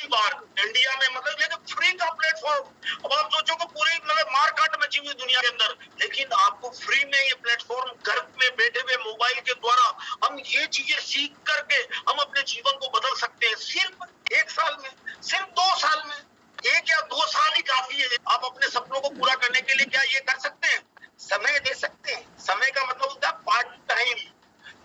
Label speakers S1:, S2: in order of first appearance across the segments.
S1: बार India में मतलब लेकिन फ्री का प्लेटफॉर्म। अब आप सोचो कि पूरी मतलब मार काट मची हुई दुनिया के अंदर, लेकिन आपको फ्री में ये प्लेटफॉर्म घर में बैठे हुए मोबाइल के द्वारा हम ये चीजें सीख करके हम अपने जीवन को बदल सकते हैं। सिर्फ 1 साल में, सिर्फ 2 साल में, 1 या 2 साल ही काफी है। आप अपने सपनों को पूरा करने के लिए क्या ये कर सकते हैं? समय दे सकते हैं। समय का मतलब होता है पार्ट टाइम।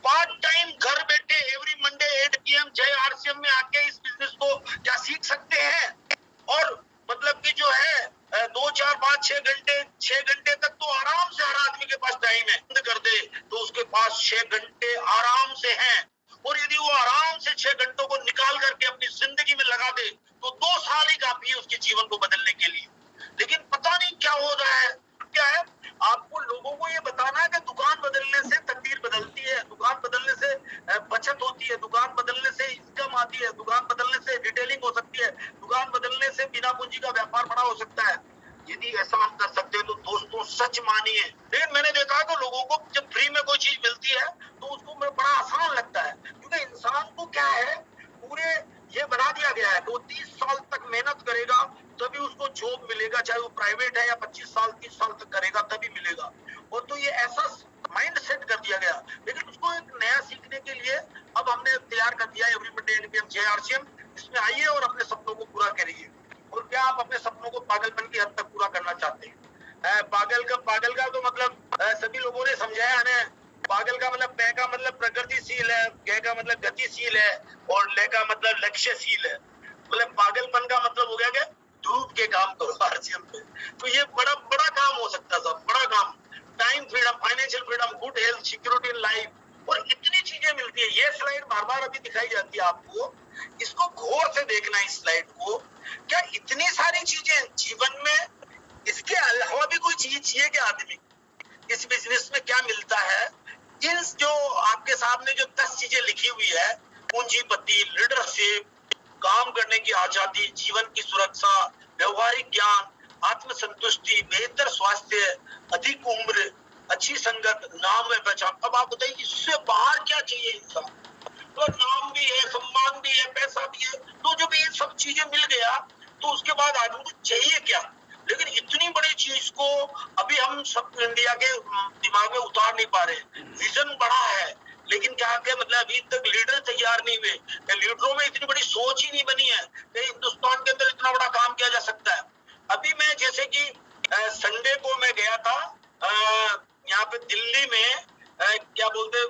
S1: पार्ट टाइम घर बैठे एवरी मंडे 8 PM जय आरसीएम में आके इस बिजनेस को क्या सीख सकते हैं। और मतलब कि जो है 2, 4, 5, 6 घंटे तक तो आराम से हर आदमी के पास टाइम है। बंद कर दे तो उसके पास 6 घंटे आराम से हैं। और यदि वो आराम से 6 घंटों को निकाल करके अपनी जिंदगी में लगा दे तो 2 साल ही काफी है उसके जीवन को बदलने के लिए। लेकिन पता नहीं क्या हो रहा है। क्या है, आपको लोगों को ये बताना है कि दुकान बदलने से तकदीर बदलती है, दुकान बदलने से बचत होती है, दुकान बदलने से इनकम आती है, दुकान बदलने से रिटेलिंग हो सकती है, दुकान बदलने से बिना पूंजी का व्यापार बड़ा हो सकता है। यदि ऐसा हम कर सकते हैं तो दोस्तों सच मानिए। लेकिन मैंने देखा कि लोगों को जब फ्री में कोई चीज मिलती है तो उसको बड़ा आसान लगता है, क्योंकि इंसान को क्या है, पूरे ये बना दिया गया है कि वो 30 साल तक मेहनत करेगा तभी उसको जॉब मिलेगा, चाहे वो प्राइवेट है या 25 साल 30 साल तक करेगा तभी मिलेगा। और तो ये ऐसा माइंड सेट कर दिया गया। लेकिन उसको एक नया सीखने के लिए अब हमने तैयार कर दिया एवरीबॉडी एनपीएम जेआरसीएम। इसमें आइए और अपने सपनों को पूरा करिए। और क्या आप अपने सपनों को पागलपन की हद तक पूरा करना चाहते हैं? पागल का तो मतलब सभी लोगों ने समझाया है। पागल का मतलब पै का मतलब प्रगतिशील है, कै का मतलब गतिशील है और ले का मतलब लक्ष्यशील है। मतलब पागलपन का मतलब हो गया कि डूब के काम करो आरसीएम पे। तो ये बड़ा बड़ा काम हो सकता है साहब, बड़ा काम। Time freedom, financial freedom, good health, security in life और इतनी चीजें मिलती है। ये स्लाइड बार बार अभी दिखाई जाती है आपको, इसको गौर से देखना इस स्लाइड को। क्या इतनी सारी चीजें जीवन में, इसके अलावा भी कोई चीज चाहिए क्या आदमी? इस बिजनेस में क्या मिलता है? इन जो आपके सामने जो 10 चीजें लिखी हुई है, पूंजीपति, लीडरशिप, काम करने की आजादी, जीवन की सुरक्षा, व्यवहारिक ज्ञान, आत्मसंतुष्टि, बेहतर स्वास्थ्य, अधिक उम्र, अच्छी संगत, नाम में पहचान। अब आप बताइए इससे बाहर क्या चाहिए इंसान? तो नाम भी है, सम्मान भी है, पैसा भी है, तो जब ये सब चीजें मिल गया तो उसके बाद आदमी को चाहिए क्या? लेकिन इतनी बड़ी चीज को अभी हम सब इंडिया के दिमाग में उतार नहीं पा रहे। विजन बड़ा है लेकिन क्या के मतलब अभी तक लीडर तैयार नहीं हुए। लीडरों में इतनी बड़ी सोच ही नहीं बनी है कि हिंदुस्तान के अंदर इतना बड़ा काम किया जा सकता है। अभी मैं जैसे कि संडे को मैं गया था यहाँ पे दिल्ली में क्या बोलते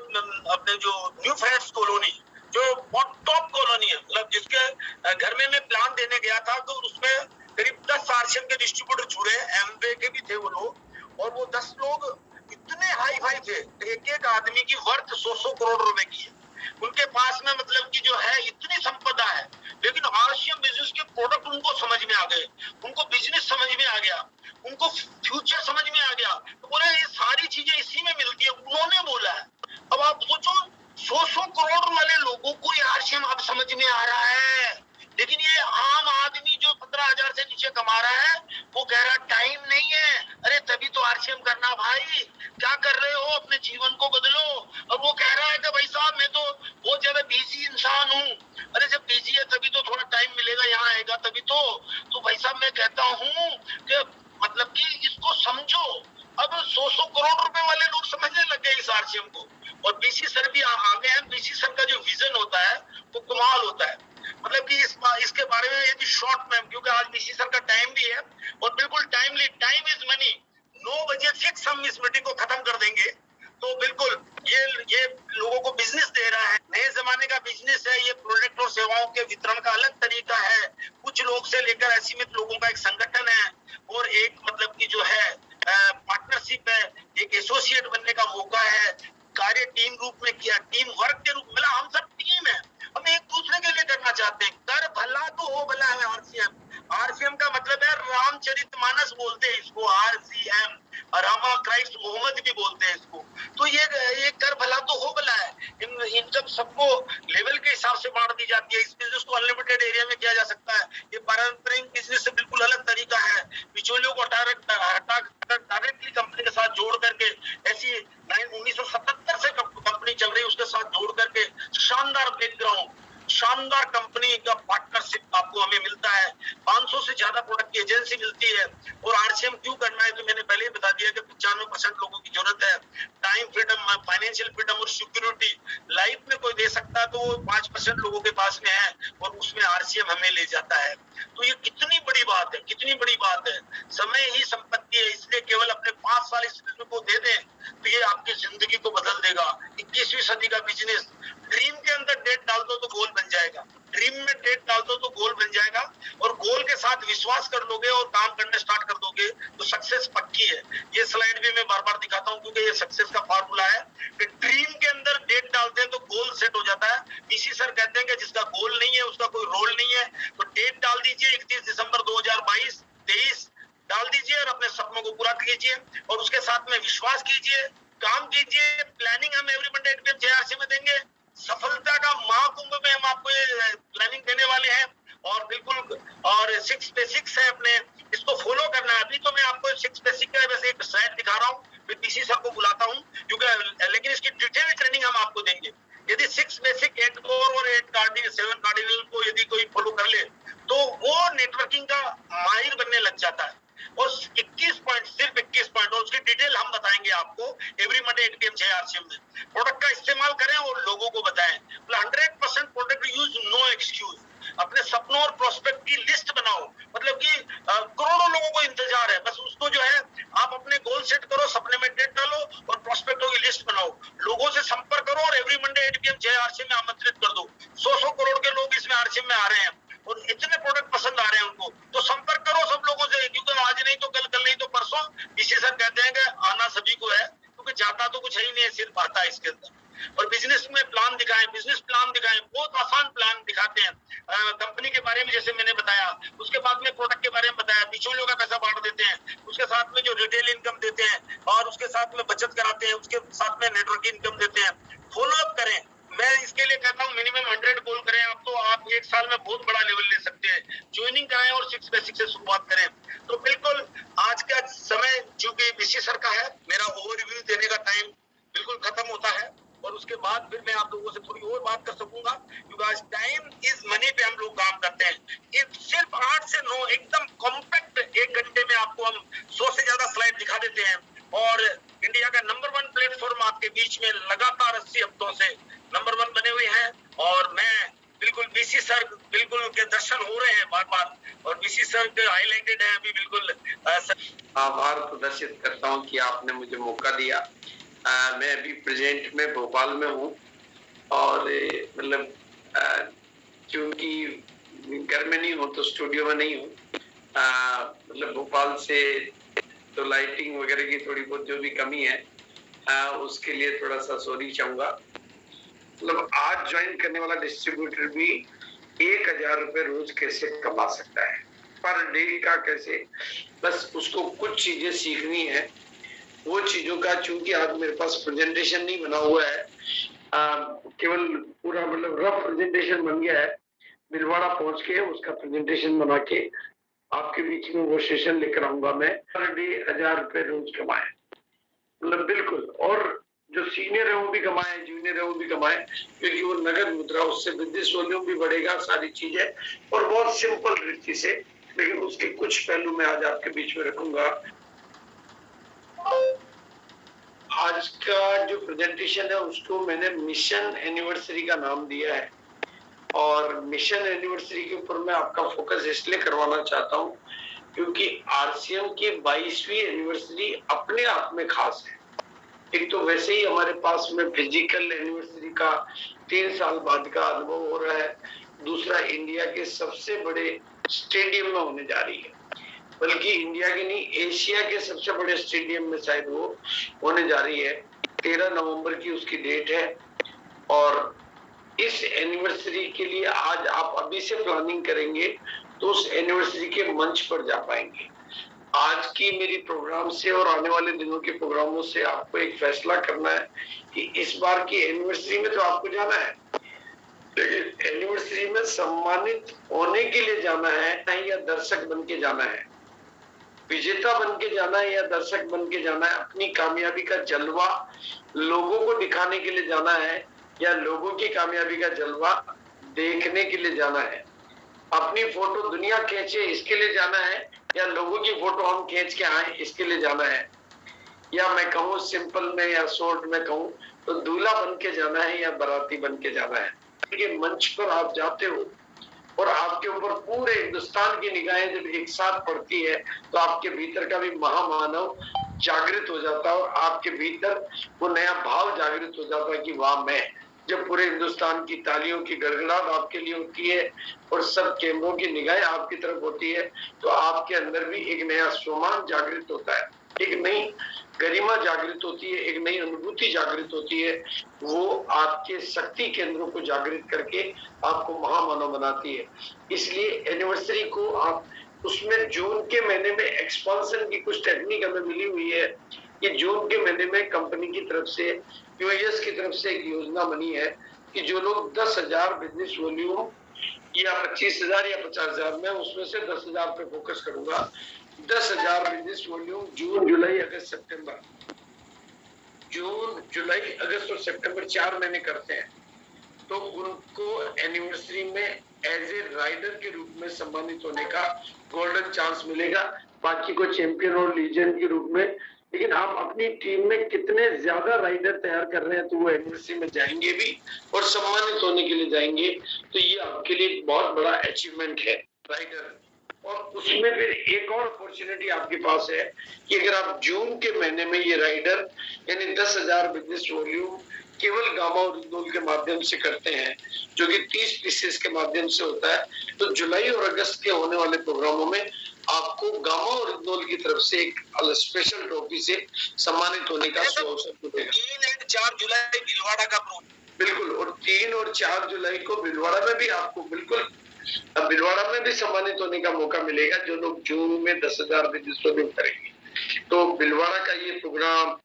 S1: अपने जो न्यू फ्रेंड्स कॉलोनी, जो बहुत टॉप कॉलोनी है, मतलब जिसके घर में मैं प्लान देने गया था तो उसमें करीब 10 आरसीएम के डिस्ट्रीब्यूटर जुड़े, एमवे के भी थे वो लोग। और वो 10 लोग इतने हाई फाई थे, एक एक आदमी की वर्थ 100 करोड़ रुपए की है उनके पास में, मतलब कि जो है इतनी संपदा है। लेकिन आरसीएम बिजनेस के प्रोडक्ट उनको समझ में आ गए, उनको बिजनेस समझ में आ गया, उनको फ्यूचर समझ में आ गया। तो बोले ये सारी चीजें इसी में मिलती है, उन्होंने बोला है। अब आप सोचो 100 करोड़ वाले लोगों को ये आरसीएम अब समझ में आ रहा है। लेकिन ये आम आदमी जो 15,000 से नीचे कमा रहा है वो कह रहा टाइम नहीं है। अरे तभी तो आरसीएम करना भाई, क्या कर रहे हो, अपने जीवन को बदलो। और वो कह रहा है कि भाई साहब मैं तो बहुत ज्यादा बिजी इंसान हूँ। अरे जब बिजी है तभी तो थोड़ा टाइम मिलेगा, यहाँ आएगा तभी तो भाई साहब मैं कहता हूँ कि मतलब कि इसको समझो। अब 100 करोड़ रुपए वाले लोग समझने लग गए इस आरसीएम को। और बीसी सर भी आ गए हैं। बीसी सर का जो विजन होता है वो कमाल होता है। मतलब कि इसके बारे में यदि शॉर्ट में, क्योंकि आज बीसी सर का टाइम भी है और बिल्कुल टाइमली, टाइम इज मनी, 9 बजे फिक्स हम इस मीटिंग को खत्म कर देंगे। तो बिल्कुल ये लोगों को बिजनेस दे रहा है, नए जमाने का बिजनेस है ये। प्रोडक्ट और सेवाओं के वितरण का अलग तरीका है, कुछ लोग से लेकर असीमित लोगों का एक संगठन है और एक मतलब की जो है पार्टनरशिप है, एक एसोसिएट बनने का मौका है, कार्य टीम रूप में किया, टीम वर्क के रूप में, हम सब टीम है, हम एक दूसरे के लिए करना चाहते हैं। कर भला तो हो भला है आरसीएम। आरसीएम का मतलब है रामचरितमानस बोलते हैं इसको, आरसीएम, रामा क्राइस्ट मोहम्मद भी बोलते हैं इसको। तो ये कर भला तो हो भला है। इन सबको लेवल के हिसाब से बांट दी जाती है। इस बिजनेस को अनलिमिटेड एरिया में किया जा सकता है। ये पारंपरिक बिजनेस से बिल्कुल अलग तरीका है। बिचौलियों को हटा डायरेक्टली कंपनी के साथ जोड़ करके, ऐसी 1977 से कंपनी चल रही है उसके साथ जोड़ करके शानदार बैकग्राउंड, शानदार कंपनी का पार्टनरशिप आपको हमें मिलता है, 500 से ज्यादा प्रोडक्ट की एजेंसी मिलती है। और आरसीएम क्यों करना है तो मैंने पहले ही बता दिया कि 95% लोगों की जरूरत है। टाइम फ्रीडम, फाइनेंशियल फ्रीडम और सिक्योरिटी लाइफ में कोई दे सकता है तो वो 5% लोगों के पास में है, और उसमें आरसीएम हमें ले जाता है। तो ये कितनी बड़ी बात है, कितनी बड़ी बात है। समय ही संपत्ति है, इसलिए केवल अपने 5 साल इस को दे दें तो ये आपकी जिंदगी को बदल देगा। 21वीं सदी का बिजनेस, ड्रीम के अंदर डेट डाल दो तो गोल बन जाएगा, ड्रीम में डेट डाल दो तो गोल बन जाएगा, और गोल के साथ विश्वास कर लोगे और काम करने स्टार्ट कर दोगे तो सक्सेस पक्की है। ये स्लाइड भी मैं बार बार दिखाता हूँ क्योंकि ये सक्सेस का फार्मूला है कि ड्रीम के अंदर डेट डालते हैं तो गोल सेट हो जाता है। इसी सर कहते हैं कि जिसका गोल नहीं है उसका कोई रोल नहीं है, तो डेट डाल दीजिए 31 दिसंबर 2022-23 डाल दीजिए और अपने सपनों को पूरा कीजिए, और उसके साथ में विश्वास कीजिए, काम कीजिए। प्लानिंग हम एवरी मंडे 8 PM JRC में देंगे। सफलता का महाकुंभ में हम आपको ये प्लानिंग देने वाले हैं, और बिल्कुल, और 6 बेसिक्स है अपने, इसको फॉलो करना है। अभी तो मैं आपको 6 बेसिक का वैसे एक स्लाइड दिखा रहा हूँ, फिर पीसी सर को बुलाता हूँ क्योंकि, लेकिन इसकी डिटेल ट्रेनिंग हम आपको देंगे। यदि 6 बेसिक 8 कोर और 8 कार्डिनल 7 कार्डिनल को यदि कोई फॉलो कर ले तो वो नेटवर्किंग का माहिर बनने लग जाता है। और 21 पॉइंट, सिर्फ 21 पॉइंट, और उसकी डिटेल हम बताएंगे आपको एवरी मंडे 8 PM JRC में। प्रोडक्ट का इस्तेमाल करें और लोगों को बताएं। 100% प्रोडक्ट यूज, नो एक्सक्यूज। अपने सपनों और प्रोस्पेक्ट की लिस्ट बनाओ, मतलब कि करोड़ों लोगों को इंतजार है, बस उसको जो है आप अपने गोल सेट करो, सपने में डेट डालो और प्रोस्पेक्टों की लिस्ट बनाओ, लोगों से संपर्क करो और एवरी मंडे 8 PM JRC में आमंत्रित कर दो। 100 करोड़ के लोग इसमें आरसी में आ रहे हैं और इतने प्रोडक्ट पसंद आ रहे हैं उनको, तो संपर्क करो सब लोगों से, क्योंकि आज नहीं तो कल, कल नहीं तो परसों। इसी सर कहते हैं कि आना सभी को है, क्योंकि जाता तो कुछ है ही नहीं है, सिर्फ आता है इसके अंदर। और बिजनेस में प्लान दिखाएं, बिजनेस प्लान दिखाएं, बहुत आसान प्लान दिखाते हैं। कंपनी के बारे में जैसे मैंने बताया, उसके बाद में प्रोडक्ट के बारे में बताया, बिचौलियों का पैसा बांट देते हैं, उसके साथ में जो रिटेल इनकम देते हैं, और उसके साथ में बचत कराते हैं, उसके साथ में नेटवर्क इनकम देते हैं। फॉलो अप करें। मैं इसके लिए कहता हूँ मिनिमम 100 कॉल करें आप, तो आप 1 साल में बहुत बड़ा लेवल ले सकते हैं। ज्वाइनिंग कराएं और 6 बेसिक से शुरुआत करें। तो बिल्कुल आज का समय चूंकि बीसी सर का है, मेरा ओवरव्यू देने का टाइम बिल्कुल खत्म होता है, और उसके बाद फिर मैं आप लोगों से थोड़ी और बात कर सकूंगा, क्योंकि आज टाइम इज मनी पे हम लोग काम करते हैं। ये सिर्फ 8 से 9 एकदम कॉम्पैक्ट 1 घंटे में आपको हम 100 से ज्यादा स्लाइड दिखा देते हैं, और इंडिया का नंबर 1 प्लेटफॉर्म आपके बीच में लगातार 80 हफ्तों से नंबर 1 बने हुए हैं। और मैं बिल्कुल बीसी सर बिल्कुल के दर्शन हो रहे हैं बार बार, और बीसी सर के हाईलाइटेड है अभी बिल्कुल।
S2: आभार प्रदर्शित करता हूं कि आपने मुझे मौका दिया। मैं अभी प्रेजेंट में भोपाल में हूं, और मतलब क्योंकि घर में नहीं हूं तो स्टूडियो में नहीं हूं, मतलब भोपाल से तो लाइटिंग वगैरह की थोड़ी बहुत जो भी कमी है, उसके लिए थोड़ा सा सॉरी चाहूंगा। मतलब आज ज्वाइन करने वाला डिस्ट्रीब्यूटर भी 1000 रुपए रोज कैसे कमा सकता है, पर डे का कैसे, बस उसको कुछ चीजें सीखनी है। वो चीजों का चूंकि आज मेरे पास प्रेजेंटेशन नहीं बना हुआ है, केवल पूरा मतलब रफ प्रेजेंटेशन बन गया है। भिलवाड़ा पहुंच के उसका प्रेजेंटेशन बना के आपके बीच में वो सेशन लेकर आऊंगा मैं। पर डे 1000 रुपए रोज कमाए, मतलब बिल्कुल। और जो सीनियर है वो भी कमाए, जूनियर है वो भी कमाए, क्योंकि वो नगद मुद्रा, उससे बिजनेस वॉल्यूम भी बढ़ेगा, सारी चीजें, और बहुत सिंपल रीति से। लेकिन उसके कुछ पहलू मैं आज आपके बीच में रखूंगा। आज का जो प्रेजेंटेशन है उसको मैंने मिशन एनिवर्सरी का नाम दिया है, और मिशन एनिवर्सरी के ऊपर मैं आपका फोकस इसलिए करवाना चाहता हूं क्योंकि आरसीएम की 22वीं एनिवर्सरी अपने आप में खास है। एक तो वैसे ही हमारे पास में फिजिकल एनिवर्सरी का 3 साल बाद का अनुभव हो रहा है, दूसरा इंडिया के सबसे बड़े स्टेडियम में होने जा रही है, बल्कि इंडिया के नहीं एशिया के सबसे बड़े स्टेडियम में शायद वो होने जा रही है। 13 नवंबर की उसकी डेट है, और इस एनिवर्सरी के लिए आज आप अभी से प्लानिंग करेंगे तो उस एनिवर्सरी के मंच पर जा पाएंगे। आज की मेरी प्रोग्राम से और आने वाले दिनों के प्रोग्रामों से आपको एक फैसला करना है कि इस बार की एनिवर्सरी में तो आपको जाना है, लेकिन एनिवर्सरी में सम्मानित होने के लिए जाना है या दर्शक बन के जाना है, विजेता बन के जाना है या दर्शक बन के जाना है, अपनी कामयाबी का जलवा लोगों को दिखाने के लिए जाना है या लोगों की कामयाबी का जलवा देखने के लिए जाना है, अपनी फोटो दुनिया खींचे इसके लिए जाना है, या लोगों की फोटो हम खींच के आए इसके लिए जाना है, या मैं कहूँ सिंपल में या शॉर्ट में कहूँ तो दूल्हा बन के जाना है या बाराती बन के जाना है। ये मंच पर आप जाते हो और आपके ऊपर पूरे हिंदुस्तान की निगाहें जब एक साथ पड़ती है तो आपके भीतर का भी महामानव जागृत हो जाता है और आपके भीतर वो नया भाव जागृत हो जाता है कि वाह मैं। जब पूरे हिंदुस्तान की तालियों की गड़गड़ाहट आपके लिए होती है और सब कैमरों की निगाहें आपकी तरफ होती है तो आपके अंदर भी एक नया स्वमान जागृत होता है, एक नई गरिमा जागृत होती है, एक नई अनुभूति जागृत होती है। वो आपके शक्ति केंद्रों को जागृत करके आपको महामानव बनाती है। इसलिए एनिवर्सरी को आप उसमें जून के महीने में एक्सपांशन की कुछ टेक्निक हमें मिली हुई है कि जून के महीने में कंपनी की तरफ से, यूएस की तरफ से एक योजना बनी है कि जो लोग 10,000 बिजनेस वॉल्यूम या 25,000 या 50,000 में, उसमें से 10,000 पे फोकस करूंगा। 10,000 बिजनेस वॉल्यूम जून जुलाई अगस्त सितंबर, जून जुलाई अगस्त और सितंबर 4 महीने करते हैं तो उनको एनिवर्सरी में एज ए राइडर के रूप में सम्मानित होने का गोल्डन चांस मिलेगा। बाकी को चैंपियन और लीजेंड के रूप में। लेकिन आप अपनी टीम में कितने ज्यादा राइडर तैयार कर रहे हैं तो वो एनिवर्सरी में जाएंगे भी और सम्मानित होने के लिए जाएंगे। तो ये आपके लिए बहुत बड़ा अचीवमेंट है राइडर। और उसमें फिर एक और अपॉर्चुनिटी आपके पास है कि अगर आप जून के महीने में ये राइडर यानी 10,000 बिजनेस वॉल्यूम केवल गामा और रिजनोल के माध्यम से करते हैं, जो कि 30 पीसेस के माध्यम से होता है, तो जुलाई और अगस्त के होने वाले प्रोग्रामों में आपको गामा और रिजनोल की तरफ से एक स्पेशल ट्रॉफी से सम्मानित होने का अवसर मिलेगा।
S1: 3 और 4 जुलाई भीलवाड़ा का प्रोग्राम,
S2: बिल्कुल। और 3 और 4 जुलाई को भीलवाड़ा में भी आपको बिल्कुल भीलवाड़ा में भी सम्मानित होने का मौका मिलेगा जो लोग जून में 10,000 बिजनेस वॉल्यूम करेंगे। तो भीलवाड़ा का ये प्रोग्राम,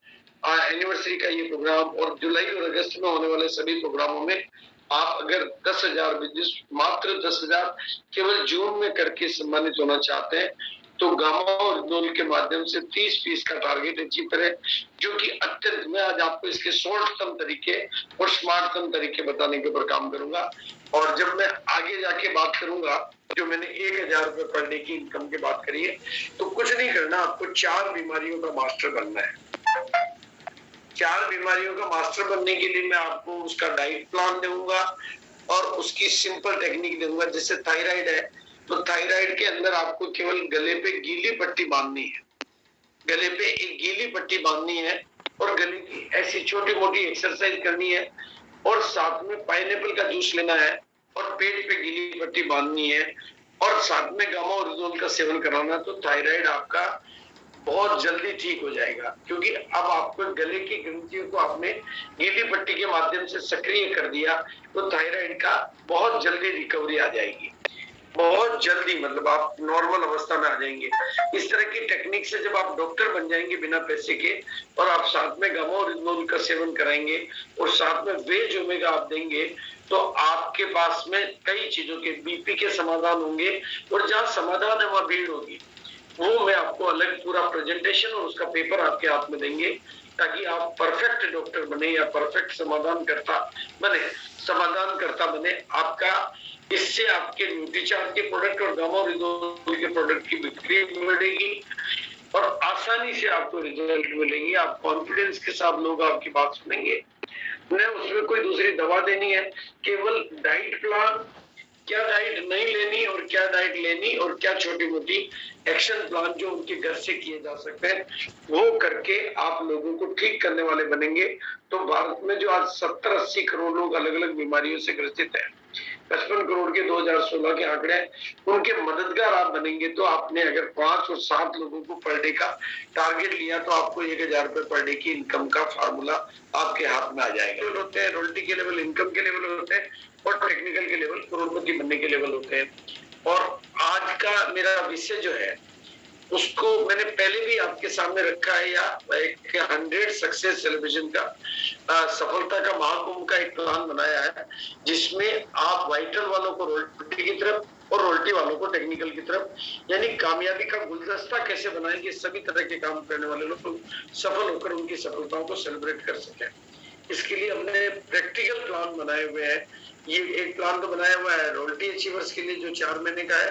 S2: एनिवर्सरी का ये प्रोग्राम और जुलाई और अगस्त में होने वाले सभी प्रोग्रामों में आप अगर 10,000 बिजनेस, मात्र 10,000 केवल जून में करके सम्मानित होना चाहते हैं तो गामा और रिजनोल के माध्यम से 30 पीस का टारगेट अचीव करें, जो कि अत्यंत, मैं आज आपको इसके शॉर्टतम तरीके और स्मार्टतम तरीके बताने के ऊपर काम करूंगा। और जब मैं आगे जाके बात करूंगा, जो मैंने 1,000 रुपए पर डे की इनकम की बात करी है, तो कुछ नहीं करना, आपको 4 बीमारियों का मास्टर बनना है। 4 बीमारियों का मास्टर बनने के लिए मैं आपको उसका डाइट प्लान दूंगा और उसकी सिंपल टेक्निक दूंगा। जैसे थायराइड है तो थायराइड के अंदर आपको केवल गले पे गीली पट्टी बांधनी है, गले पे एक गीली पट्टी बांधनी है और गले की ऐसी छोटी मोटी एक्सरसाइज करनी है और साथ में पाइनएप्पल का जूस लेना है और पेट पे गीली पट्टी बांधनी है और साथ में गामा और रिजोल का सेवन कराना। तो थायराइड आपका बहुत जल्दी ठीक हो जाएगा, क्योंकि अब आपको गले की ग्रंथियों को आपने गीली पट्टी के माध्यम से सक्रिय कर दिया तो थायराइड का बहुत जल्दी रिकवरी आ जाएगी, बहुत जल्दी, मतलब आप नॉर्मल अवस्था में आ जाएंगे। इस तरह की टेक्निक से जब आप डॉक्टर बन जाएंगे बिना पैसे के और आप साथ में गामा और रिजनोल का सेवन कराएंगे और साथ में वेज ओमेगा आप देंगे तो आपके पास में कई चीजों के बीपी के समाधान होंगे और जहाँ समाधान है वहां भीड़ होगी। वो मैं आपको अलग पूरा प्रेजेंटेशन और उसका पेपर आपके हाथ में देंगे ताकि आप परफेक्ट डॉक्टर बने या परफेक्ट समाधान करता बने। आपका इससे आपके न्यूट्रीचार्ज के प्रोडक्ट और गामा और रिजोल के प्रोडक्ट की बिक्री बढ़ेगी और आसानी से आपको रिजल्ट मिलेंगे। आप कॉन्फिडेंस के साथ लोग आपकी बात सुनेंगे। न उसमें कोई दूसरी दवा देनी है, केवल डाइट प्लान, क्या डाइट नहीं लेनी और क्या डाइट लेनी और क्या छोटी मोटी एक्शन प्लान जो उनके घर से किए जा सकते हैं वो करके आप लोगों को ठीक करने वाले बनेंगे। तो भारत में जो आज 70-80 करोड़ लोग अलग अलग बीमारियों से ग्रसित हैं, 55 करोड़ के 2016 के आंकड़े, उनके मददगार आप बनेंगे। तो आपने अगर 5 और 7 लोगों को पर डे का टारगेट लिया तो आपको 1,000 रुपए पर डे की इनकम का फार्मूला आपके हाथ में आ जाएगा। होते हैं रॉयल्टी के लेवल, इनकम के लेवल होते हैं और टेक्निकल के लेवल, करोड़पति बनने के लेवल होते हैं। और आज का मेरा विषय जो है उसको मैंने पहले भी आपके सामने रखा है, या एक 100 सक्सेस सेलिब्रेशन का सफलता का महाकुंभ का एक प्लान बनाया है जिसमें आप वाइटल वालों को रॉयल्टी की तरफ और रॉयल्टी वालों को टेक्निकल की तरफ, यानी कामयाबी का गुलदस्ता कैसे बनाएंगे, सभी तरह के काम करने वाले लोग सफल होकर उनकी सफलताओं को सेलिब्रेट कर सकें। इसके लिए हमने प्रैक्टिकल प्लान बनाए हुए हैं। ये एक प्लान तो बनाया हुआ है रॉयल्टी अचीवर्स के लिए जो 4 महीने का है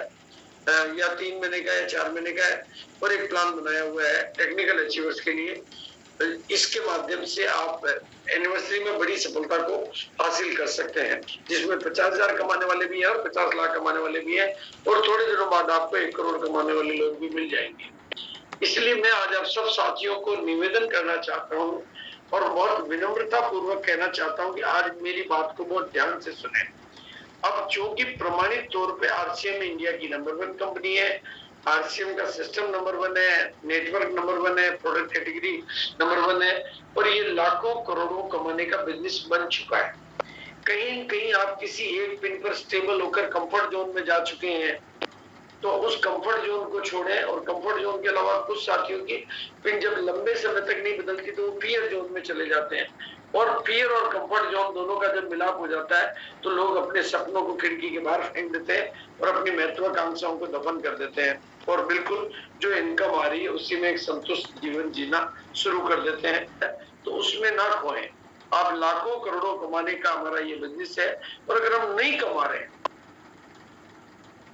S2: या 3 महीने का या 4 महीने का है, और एक प्लान बनाया हुआ है टेक्निकल अचीवर्स के लिए। इसके माध्यम से आप एनिवर्सरी में बड़ी सफलता को हासिल कर सकते हैं, जिसमें 50,000 कमाने वाले भी हैं और 50 लाख कमाने वाले भी हैं, और थोड़े दिनों बाद आपको 1 करोड़ कमाने वाले लोग भी मिल जाएंगे। इसलिए मैं आज आप सब साथियों को निवेदन करना चाहता हूँ और बहुत विनम्रता पूर्वक कहना चाहता हूँ कि आज मेरी बात को बहुत ध्यान से सुने। अब चूंकि प्रमाणित तौर पे आरसीएम इंडिया की नंबर 1 कंपनी है, आरसीएम का सिस्टम नंबर 1 है, नेटवर्क नंबर 1 है, प्रोडक्ट कैटेगरी नंबर 1 है, और ये लाखों करोड़ों कमाने का बिजनेस बन चुका है। कहीं कहीं आप किसी एक पिन पर स्टेबल होकर कंफर्ट जोन में जा चुके हैं, तो उस कंफर्ट जोन को छोड़ें। और कंफर्ट जोन के अलावा कुछ साथियों की पिन जब लंबे समय तक नहीं बदलती तो वो फियर जोन में चले जाते हैं, और फियर और कंफर्ट जोन दोनों का जब मिलाप हो जाता है तो लोग अपने सपनों को खिड़की के बाहर फेंक देते हैं और अपनी महत्वाकांक्षाओं को दफन कर देते हैं, और बिल्कुल जो इनकम आ रही है उसी में एक संतुष्ट जीवन जीना शुरू कर देते हैं। तो उसमें ना खोएं। आप लाखों करोड़ों कमाने का हमारा ये बिजनेस है, और अगर हम नहीं कमा रहे हैं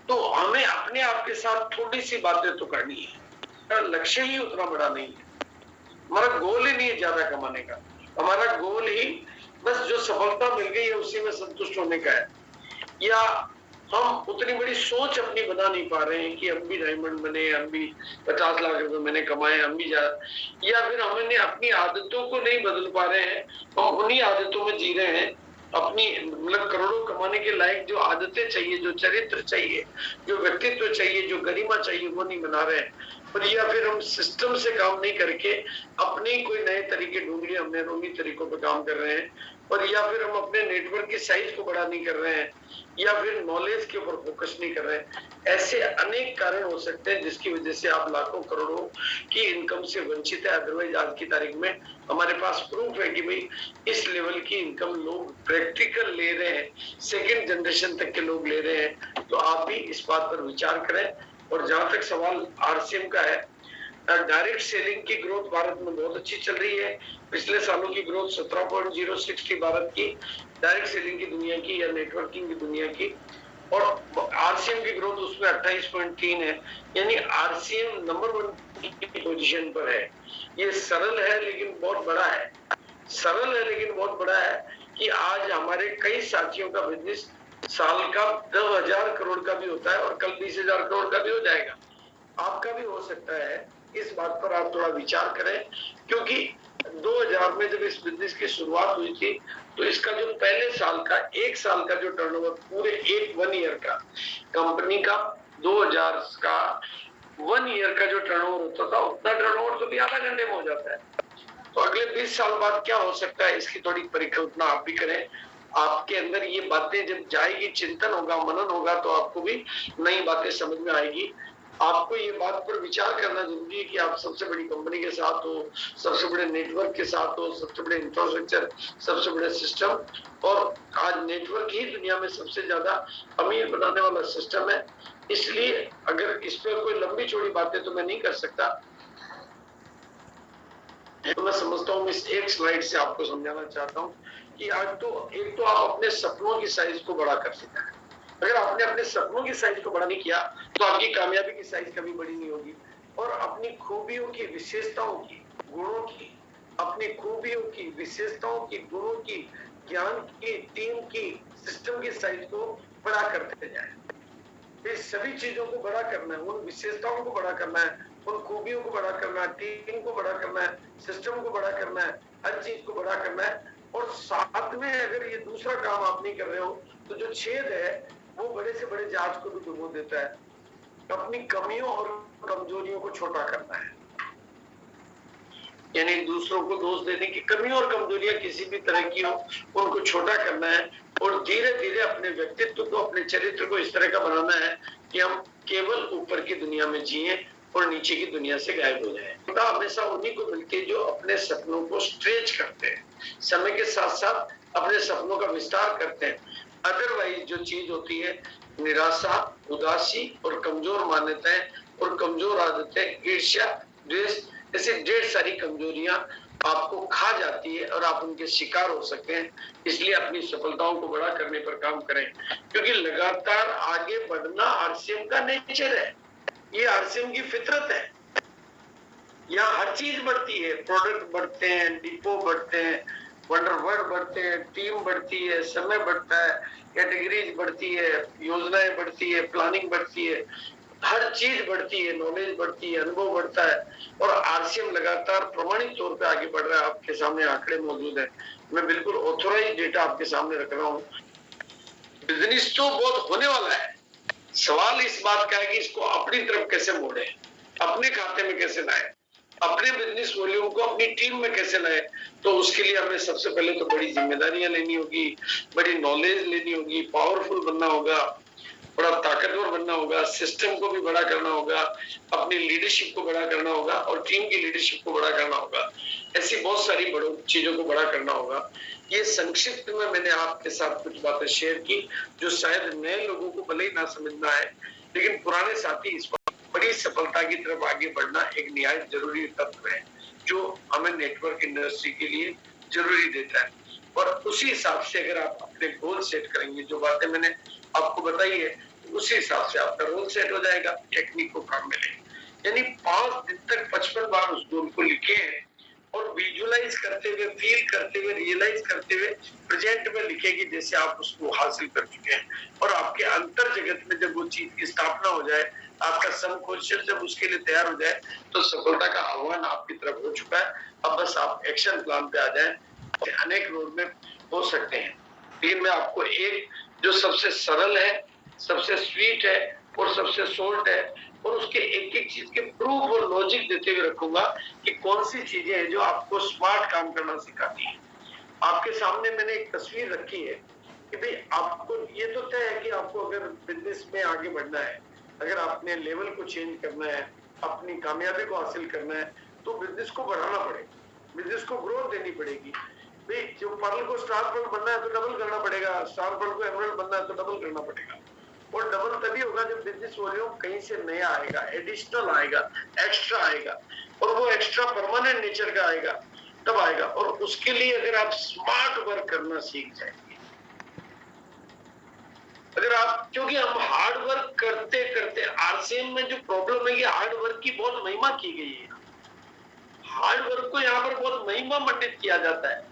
S2: तो हमें अपने आप के साथ थोड़ी सी बातें तो करनी है। लक्ष्य ही उतना बड़ा नहीं है, हमारा गोल ही नहीं है ज्यादा कमाने का। हमारा गोल ही बस जो सफलता मिल गई है उसी में संतुष्ट होने का है। या हम उतनी बड़ी सोच अपनी बना नहीं पा रहे हैं कि हम भी डायमंड बने, हम भी 50 लाख रुपए मैंने कमाए, हम भी या फिर हमने अपनी आदतों को नहीं बदल पा रहे हैं, हम उन्हीं आदतों में जी रहे हैं। अपनी मतलब करोड़ों कमाने के लायक जो आदतें चाहिए, जो चरित्र चाहिए, जो व्यक्तित्व चाहिए, जो गरिमा चाहिए, वो नहीं बना रहे हैं। और या फिर हम सिस्टम से काम नहीं करके अपने कोई नए तरीके ढूंढ लिए, हमने रोमी तरीकों पे काम कर रहे हैं, और या फिर हम अपने नेटवर्क की साइज को बड़ा नहीं कर रहे हैं, या फिर नॉलेज के ऊपर फोकस नहीं कर रहे हैं। ऐसे अनेक कारण हो सकते हैं जिसकी वजह से आप लाखों करोड़ों की इनकम से वंचित है। अदरवाइज आज की तारीख में हमारे पास प्रूफ है कि भाई इस लेवल की इनकम लोग प्रैक्टिकल ले रहे हैं, सेकंड जनरेशन तक के लोग ले रहे हैं। तो आप भी इस बात पर विचार करें। और जहां तक सवाल आरसीएम का है, डायरेक्ट सेलिंग की ग्रोथ भारत में बहुत अच्छी चल रही है। पिछले सालों की ग्रोथ 17.06 थी भारत की, डायरेक्ट सेलिंग की दुनिया की या नेटवर्किंग की दुनिया की, और आरसीएम की ग्रोथ उसमें 28.3 है, यानी आरसीएम नंबर 1 की पोजीशन पर है। ये सरल है लेकिन बहुत बड़ा है, सरल है लेकिन बहुत बड़ा है कि आज हमारे कई साथियों का बिजनेस साल का 10,000 करोड़ का भी होता है और कल 20,000 करोड़ का भी हो जाएगा। आपका भी हो सकता है। इस बात पर आप थोड़ा विचार करें, क्योंकि 2000 में जब इस बिजनेस की शुरुआत हुई थी तो इसका जो पहले साल का, एक साल का जो टर्नओवर पूरे एक 1 ईयर का कंपनी का 2000 का 1 ईयर का जो टर्नओवर होता था, उतना टर्नओवर तो भी आधा घंटे में हो जाता है। तो अगले 20 साल बाद क्या हो सकता है, इसकी थोड़ी परिकल्पना आप भी करें। आपके अंदर ये बातें जब जाएगी, चिंतन होगा, मनन होगा, तो आपको भी नई बातें समझ में आएगी। आपको ये बात पर विचार करना जरूरी है कि आप सबसे बड़ी कंपनी के साथ हो, सबसे बड़े नेटवर्क के साथ हो, सबसे बड़े इंफ्रास्ट्रक्चर, सबसे बड़े सिस्टम, और आज नेटवर्क ही दुनिया में सबसे ज्यादा अमीर बनाने वाला सिस्टम है। इसलिए अगर इस पर कोई लंबी चौड़ी बातें तो मैं नहीं कर सकता, तो मैं समझता हूँ इस एक स्लाइड से आपको समझाना चाहता हूँ कि आज तो एक तो आप अपने सपनों की साइज को बड़ा कर सकते हैं। अगर आपने अपने सपनों की साइज को बड़ा नहीं किया तो आपकी कामयाबी की साइज कभी बड़ी नहीं होगी। और अपनी खूबियों की, विशेषताओं की, गुणों की, अपनी खूबियों की, विशेषताओं की, गुणों की, ज्ञान की, टीम की, सिस्टम की साइज को बड़ा करते जाए। ये सभी चीजों को बड़ा करना है, उन विशेषताओं को बड़ा करना है, उन खूबियों को बड़ा करना है, टीम को बड़ा करना है, सिस्टम को बड़ा करना है, हर चीज को बड़ा करना है। और साथ में अगर ये दूसरा काम आप नहीं कर रहे हो तो जो छेद है वो बड़े से बड़े जहाज को भी डुबो देता है। अपनी कमियों और कमजोरियों को छोटा करना है, यानी दूसरों को दोष देने की कमियों और कमजोरियां किसी भी तरह की हो उनको छोटा करना है, और धीरे धीरे अपने व्यक्तित्व को, अपने चरित्र को इस तरह का बनाना है कि हम केवल ऊपर की दुनिया में जिए और नीचे की दुनिया से गायब हो जाए। हमेशा उन्हीं को मिलती है जो अपने सपनों को स्ट्रेच करते हैं, समय के साथ साथ अपने सपनों का विस्तार करते हैं। अदरवाइज जो चीज होती है निराशा, उदासी और कमजोर मान्यताएं और कमजोर आदतें, ईर्ष्या, द्वेष, ऐसी ढेर सारी कमजोरियां आपको खा जाती है और आप उनके शिकार हो सकते हैं। इसलिए अपनी सफलताओं को बड़ा करने पर काम करें, क्योंकि लगातार आगे बढ़ना आरसीएम का नेचर है, ये आरसीएम की फितरत है। यहाँ हर चीज बढ़ती है, प्रोडक्ट बढ़ते हैं, डिपो बढ़ते हैं, वंडर वर्ड बढ़ते हैं, टीम बढ़ती है, समय बढ़ता है, कैटेगरीज बढ़ती है, योजनाएं बढ़ती है, प्लानिंग बढ़ती है, हर चीज बढ़ती है, नॉलेज बढ़ती है, अनुभव बढ़ता है और आरसीएम लगातार प्रमाणित तौर पे आगे बढ़ रहा है। आपके सामने आंकड़े मौजूद है, मैं बिल्कुल ऑथोराइज डेटा आपके सामने रख रहा हूँ। बिजनेस तो बहुत होने वाला है, सवाल इस बात का है कि इसको अपनी तरफ कैसे मोड़े, अपने खाते में कैसे लाए, अपने बिजनेस वॉल्यूम को अपनी टीम में कैसे लाए। तो उसके लिए हमें सबसे पहले तो बड़ी जिम्मेदारियां लेनी होगी, बड़ी नॉलेज लेनी होगी, पावरफुल बनना होगा, बड़ा ताकतवर बनना होगा, सिस्टम को भी बड़ा करना होगा, अपनी लीडरशिप को बड़ा करना होगा और टीम की लीडरशिप को बड़ा करना होगा। ऐसी बहुत सारी बड़ी चीजों को बड़ा करना होगा। ये संक्षिप्त में मैंने आपके साथ कुछ बातें शेयर की जो शायद नए लोगों को भले ही ना समझना है, लेकिन पुराने साथी इस बड़ी सफलता की तरफ आगे बढ़ना एक निहायत जरूरी तत्व है जो हमें नेटवर्क इंडस्ट्री के लिए जरूरी देता है। और उसी हिसाब से अगर आप अपने गोल सेट करेंगे, जो बातें मैंने आपको बताई है, उसी हिसाब से आपका रोल सेट हो जाएगा, टेक्निक को काम मिलेगा। यानी 5 दिन तक 55 बार उस गोल को लिखे हैं और विजुअलाइज करते हुए, फील करते हुए, रियलाइज करते हुए प्रेजेंट में लिखेगी जैसे आप उसको हासिल कर चुके हैं। और आपके अंतर जगत में जब वो चीज की स्थापना हो जाए, आपका सबकॉन्शियस जब उसके लिए तैयार हो जाए, तो सफलता का आह्वान आपकी तरफ हो चुका है। अब बस आप एक्शन प्लान पे आ जाएं। अनेक रोड में हो सकते हैं, लेकिन मैं आपको एक जो सबसे सरल है, सबसे स्वीट है और सबसे शॉर्ट है और उसके एक एक चीज के प्रूफ और लॉजिक देते हुए रखूंगा कि कौन सी चीजें हैं जो आपको स्मार्ट काम करना सिखाती है। आपके सामने मैंने एक तस्वीर रखी है कि भाई आपको ये तो तय है कि आपको अगर बिजनेस में आगे बढ़ना है, अगर आपने लेवल को चेंज करना है, अपनी कामयाबी को हासिल करना है, तो बिजनेस को बढ़ाना पड़ेगा, बिजनेस को ग्रोथ देनी पड़ेगी। भाई जो पर्ल को स्टार पर्ल बनना है तो डबल करना पड़ेगा, स्टार पर्ल को एमरल्ड बनना है तो डबल करना पड़ेगा। और डबल तभी होगा जब बिजनेस वॉल्यूम कहीं से नया आएगा, एडिशनल आएगा, एक्स्ट्रा आएगा और वो एक्स्ट्रा परमानेंट नेचर का आएगा, तब आएगा। और उसके लिए अगर आप स्मार्ट वर्क करना सीख जाएंगे, अगर आप, क्योंकि हम हार्ड वर्क करते करते, आरसीएम में जो प्रॉब्लम है कि हार्ड वर्क की बहुत महिमा की गई है, हार्ड वर्क को यहाँ पर बहुत महिमा मंडित किया जाता है,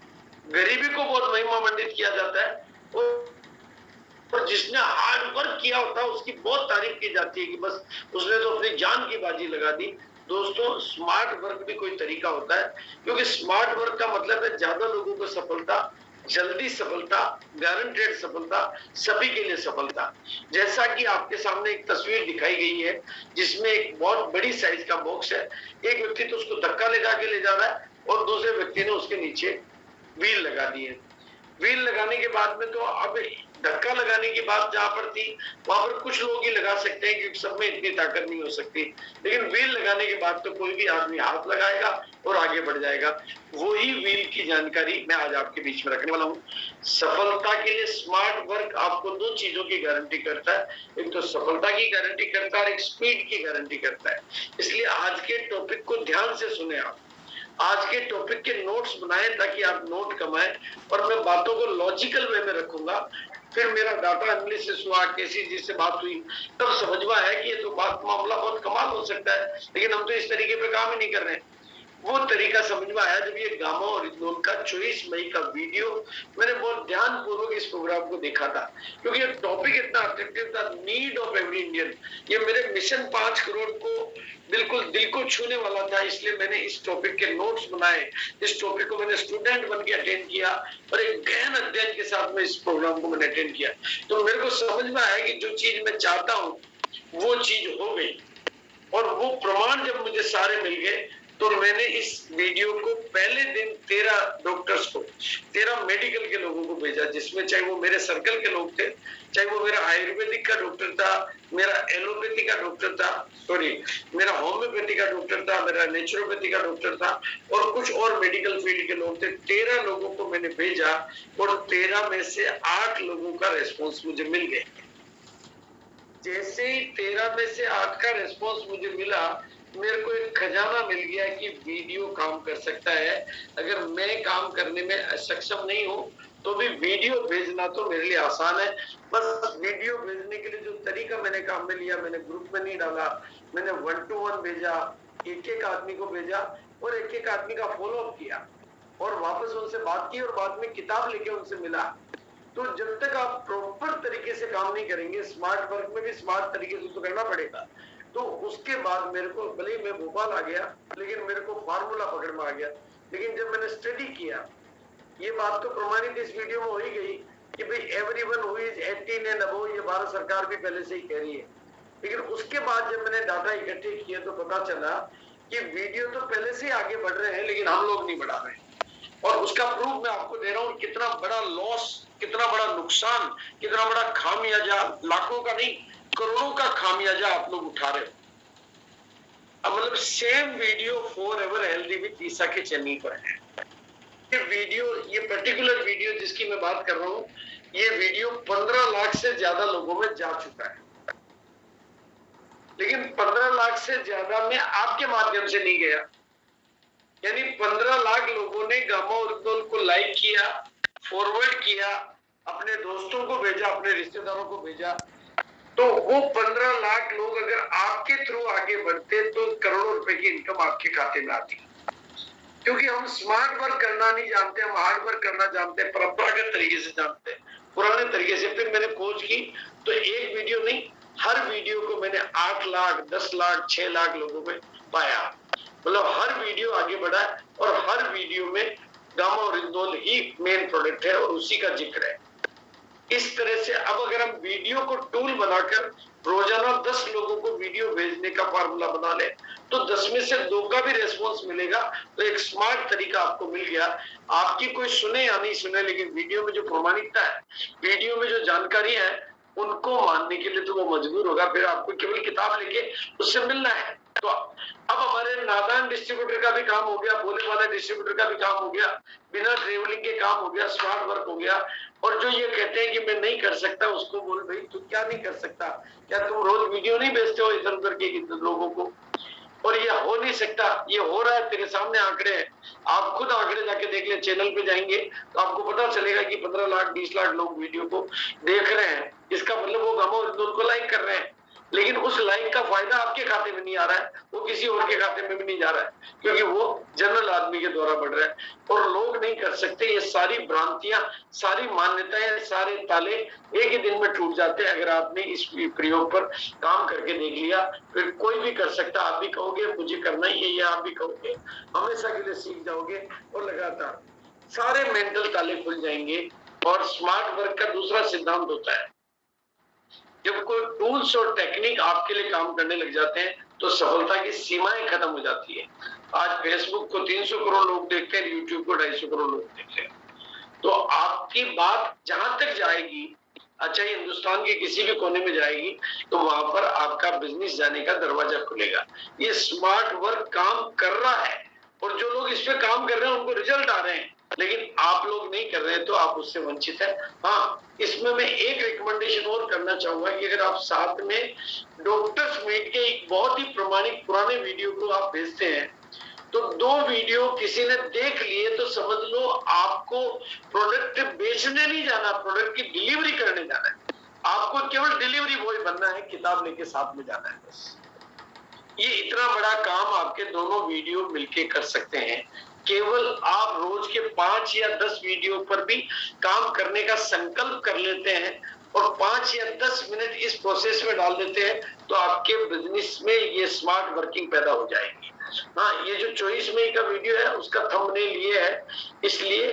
S2: गरीबी को बहुत महिमा मंडित किया जाता है और जिसने हार्ड वर्क किया होता है उसकी बहुत तारीफ की जाती है कि बस उसने तो अपनी जान की बाजी लगा दी। दोस्तों, स्मार्ट वर्क भी कोई तरीका होता है, क्योंकि स्मार्ट वर्क का मतलब है ज्यादा लोगों को सफलता, जल्दी सफलता, गारंटेड सफलता, सभी के लिए सफलता। जैसा कि आपके सामने एक तस्वीर दिखाई गई है जिसमें एक बहुत बड़ी साइज का बॉक्स है, एक व्यक्ति तो उसको धक्का लगा के ले जा रहा है और दूसरे व्यक्ति ने उसके नीचे व्हील लगा दिए। व्हील लगाने के बाद में तो अब धक्का लगाने की बात जहां पर थी वहां पर कुछ लोग ही लगा सकते हैं क्योंकि सब में इतनी ताकत नहीं हो सकती, लेकिन व्हील लगाने के बाद तो कोई भी आदमी हाथ लगाएगा और आगे बढ़ जाएगा। वही व्हील की जानकारी मैं आज आपके बीच में रखने वाला हूँ। सफलता के लिए स्मार्ट वर्क आपको 2 चीजों की गारंटी करता है, एक तो सफलता की गारंटी करता है और एक स्पीड की गारंटी करता है। इसलिए आज के टॉपिक को ध्यान से सुने, आप आज के टॉपिक के नोट्स बनाएं ताकि आप नोट कमाएं और मैं बातों को लॉजिकल वे में रखूंगा। फिर मेरा डाटा एनालिसिस हुआ, केसी जी से बात हुई, तब समझ में आया कि ये तो बात मामला बहुत कमाल हो सकता है, लेकिन हम तो इस तरीके पे काम ही नहीं कर रहे हैं। वो तरीका समझ में आया जब ये गामा और इग्नोर का 24 मई का वीडियो मैंने बहुत ध्यानपूर्वक इस प्रोग्राम को देखा था, क्योंकि ये टॉपिक इतना अट्रैक्टिव था, नीड ऑफ एवरी इंडियन। ये मेरे मिशन 5 करोड़ को बिल्कुल दिल को छूने वाला था, इसलिए मैंने इस टॉपिक के नोट्स बनाए, इस टॉपिक को मैंने स्टूडेंट बन के अटेंड किया और एक गहन अध्ययन के साथ में इस प्रोग्राम को मैंने अटेंड किया। तो मेरे को समझ में आया कि जो चीज मैं चाहता हूँ वो चीज हो गई और वो प्रमाण जब मुझे सारे मिल गए तो मैंने इस वीडियो को पहले दिन 13 डॉक्टर्स को, 13 मेडिकल के लोगों को भेजा, जिसमें चाहे वो मेरे सर्कल के लोग थे, चाहे वो मेरा आयुर्वेदिक का डॉक्टर था, मेरा एलोपैथी का डॉक्टर था, मेरा होम्योपैथी का डॉक्टर था, मेरा नेचुरोपैथी का डॉक्टर था और कुछ और मेडिकल फील्ड के लोग थे। 13 लोगों को मैंने भेजा और 13 में से 8 लोगों का रेस्पॉन्स मुझे मिल गया। जैसे ही 13 में से 8 का रेस्पॉन्स मुझे मिला, मेरे को एक खजाना मिल गया कि वीडियो काम कर सकता है। अगर मैं काम करने में सक्षम नहीं हूँ तो भी वीडियो भेजना तो मेरे लिए आसान है। बस वीडियो भेजने के लिए जो तरीका मैंने काम में लिया, मैंने ग्रुप में नहीं डाला, मैंने 1 to 1 भेजा, एक एक आदमी को भेजा और एक एक आदमी का फॉलो अप किया और वापस उनसे बात की और बाद में किताब लेके उनसे मिला। तो जब तक आप प्रॉपर तरीके से काम नहीं करेंगे, स्मार्ट वर्क में भी स्मार्ट तरीके से तो करना पड़ेगा। तो उसके बाद मेरे को, भले ही मैं भोपाल आ गया लेकिन मेरे को फार्मूला पकड़ में आ गया। लेकिन जब मैंने स्टडी किया, ये बात तो प्रमाणित इस वीडियो में हो ही गई कि भाई everyone who is 18 and above, ये भारत सरकार भी पहले से ही कह रही है। लेकिन उसके बाद जब मैंने डाटा इकट्ठे किए तो पता चला कि वीडियो तो पहले से आगे बढ़ रहे हैं लेकिन हम लोग नहीं बढ़ा रहे हैं। और उसका प्रूफ मैं आपको दे रहा हूँ, कितना बड़ा लॉस, कितना बड़ा नुकसान, कितना बड़ा खामियाजा, लाखों का नहीं करोड़ों का खामियाजा आप लोग उठा रहे हो। अब मतलब same video forever healthy with Isa के चैनल पर है। ये वीडियो, ये पर्टिकुलर वीडियो जिसकी मैं बात कर रहा हूँ, ये वीडियो 15 लाख से ज्यादा लोगों में जा चुका है। लेकिन 15 लाख से ज्यादा में आपके माध्यम से नहीं गया, यानी 15 लाख लोगों ने गामा उर्दोल को लाइक किया, फॉरवर्ड किया, अपने दोस्तों को भेजा, अपने रिश्तेदारों को भेजा। तो वो 15 लाख लोग अगर आपके थ्रू आगे बढ़ते तो करोड़ों रुपए की इनकम आपके खाते में आती। क्योंकि हम स्मार्ट वर्क करना नहीं जानते, हम हार्ड वर्क करना जानते हैं, परंपरागत तरीके से जानते हैं, पुराने तरीके से। फिर मैंने खोज की तो एक वीडियो नहीं, हर वीडियो को मैंने 8 लाख, 10 लाख, 6 लाख लोगों में पाया। मतलब हर वीडियो आगे बढ़ा और हर वीडियो में गामा और इंदौल ही मेन प्रोडक्ट है और उसी का जिक्र है। इस तरह से अब अगर हम वीडियो को टूल बनाकर रोजाना 10 लोगों को वीडियो भेजने का फार्मूला बना ले तो 10 में से 2 का भी रेस्पॉन्स मिलेगा। तो एक स्मार्ट तरीका आपको मिल गया। आपकी कोई सुने या नहीं सुने, लेकिन वीडियो में जो प्रामाणिकता है, वीडियो में जो जानकारी है, उनको मानने के लिए तो वो मजबूर होगा। फिर आपको केवल किताब लेके उससे मिलना है। तो अब हमारे नादान डिस्ट्रीब्यूटर का भी काम हो गया, बोले वाला डिस्ट्रीब्यूटर का भी काम हो गया, बिना ट्रेवलिंग के काम हो गया, स्मार्ट वर्क हो गया। और जो ये कहते हैं कि मैं नहीं कर सकता, उसको बोल भाई तू क्या नहीं कर सकता? क्या तुम रोज वीडियो नहीं भेजते हो इधर उधर के लोगों को? और ये हो नहीं सकता, ये हो रहा है, तेरे सामने आंकड़े हैं। आप खुद आंकड़े जाके देख ले, चैनल पे जाएंगे तो आपको पता चलेगा कि 15 लाख 20 लाख लोग वीडियो को देख रहे हैं। इसका मतलब वो गामा और इंदौल को लाइक कर रहे हैं, लेकिन उस लाइक का फायदा आपके खाते में नहीं आ रहा है, वो किसी और के खाते में भी नहीं जा रहा है, क्योंकि वो जनरल आदमी के द्वारा बढ़ रहा है। और लोग नहीं कर सकते। ये सारी भ्रांतियां, सारी मान्यताएं, सारे ताले एक ही दिन में टूट जाते हैं अगर आपने इस प्रयोग पर काम करके देख लिया। फिर कोई भी कर सकता। आप भी कहोगे मुझे करना ही है, ये आप भी कहोगे, हमेशा के लिए सीख जाओगे और लगातार सारे मेंटल ताले खुल जाएंगे। और स्मार्ट वर्क का दूसरा सिद्धांत होता है, जब कोई टूल्स और टेक्निक आपके लिए काम करने लग जाते हैं तो सफलता की सीमाएं खत्म हो जाती है। आज फेसबुक को 300 करोड़ लोग देखते हैं, यूट्यूब को 250 करोड़ लोग देखते हैं। तो आपकी बात जहां तक जाएगी, अच्छा ये हिंदुस्तान के किसी भी कोने में जाएगी, तो वहां पर आपका बिजनेस जाने का दरवाजा खुलेगा। ये स्मार्ट वर्क काम कर रहा है और जो लोग इस पे काम कर रहे हैं उनको रिजल्ट आ रहे हैं, लेकिन आप लोग नहीं कर रहे हैं तो आप उससे वंचित है। हाँ, इसमें मैं एक रिकमेंडेशन और करना चाहूंगा कि अगर आप साथ में डॉक्टर्स मीट के एक बहुत ही प्रमाणित पुराने वीडियो को आप भेजते हैं तो 2 वीडियो किसी ने देख लिए तो समझ लो आपको प्रोडक्ट बेचने नहीं जाना, प्रोडक्ट की डिलीवरी करने जाना है। आपको केवल डिलीवरी बॉय बनना है, किताब लेके साथ में जाना है बस। ये इतना बड़ा काम आपके दोनों वीडियो मिलके कर सकते हैं। केवल आप रोज के 5 या 10 वीडियो पर भी काम करने का संकल्प कर लेते हैं और 5 या 10 मिनट इस प्रोसेस में डाल देते हैं तो आपके बिजनेस में ये स्मार्ट वर्किंग पैदा हो जाएगी। हाँ, ये जो 24 मई का वीडियो है उसका थंबनेल ये है, इसलिए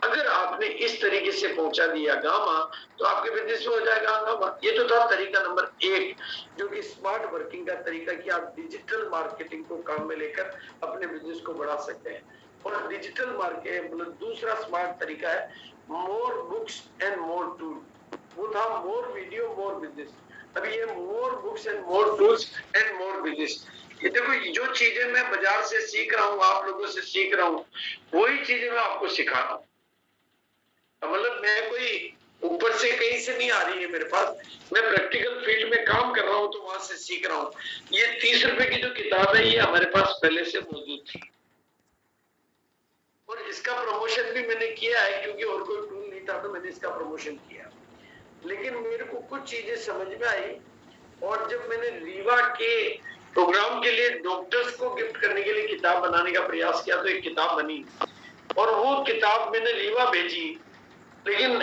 S2: अगर आपने इस तरीके से पहुंचा दिया गामा तो आपके बिजनेस में हो जाएगा गामा। ये तो था तरीका नंबर 1, जो कि स्मार्ट वर्किंग का तरीका, कि आप डिजिटल मार्केटिंग को काम में लेकर अपने बिजनेस को बढ़ा सकते हैं। और डिजिटल मार्केट मतलब दूसरा स्मार्ट तरीका है more books and more tool. वो था मोर वीडियो मोर बिजनेस। अब ये more books and more tools and more business, ये देखो जो चीजें मैं बाजार से सीख रहा हूँ, आप लोगों से सीख रहा हूँ, वही चीजें मैं आपको सिखा रहा हूँ। मतलब मैं कोई ऊपर से कहीं से नहीं आ रही है मेरे पास, मैं प्रैक्टिकल फील्ड में काम कर रहा हूँ तो वहां से सीख रहा हूँ। ये 30 रुपए की जो किताब है ये हमारे पास पहले से मौजूद थी और इसका प्रमोशन भी मैंने किया है, क्योंकि और कोई टूल नहीं था तो मैंने इसका प्रमोशन किया। लेकिन मेरे को कुछ चीजें समझ में आई और जब मैंने रीवा के प्रोग्राम के लिए डॉक्टर्स को गिफ्ट करने के लिए किताब बनाने का प्रयास किया तो एक किताब बनी और वो किताब मैंने रीवा भेजी। लेकिन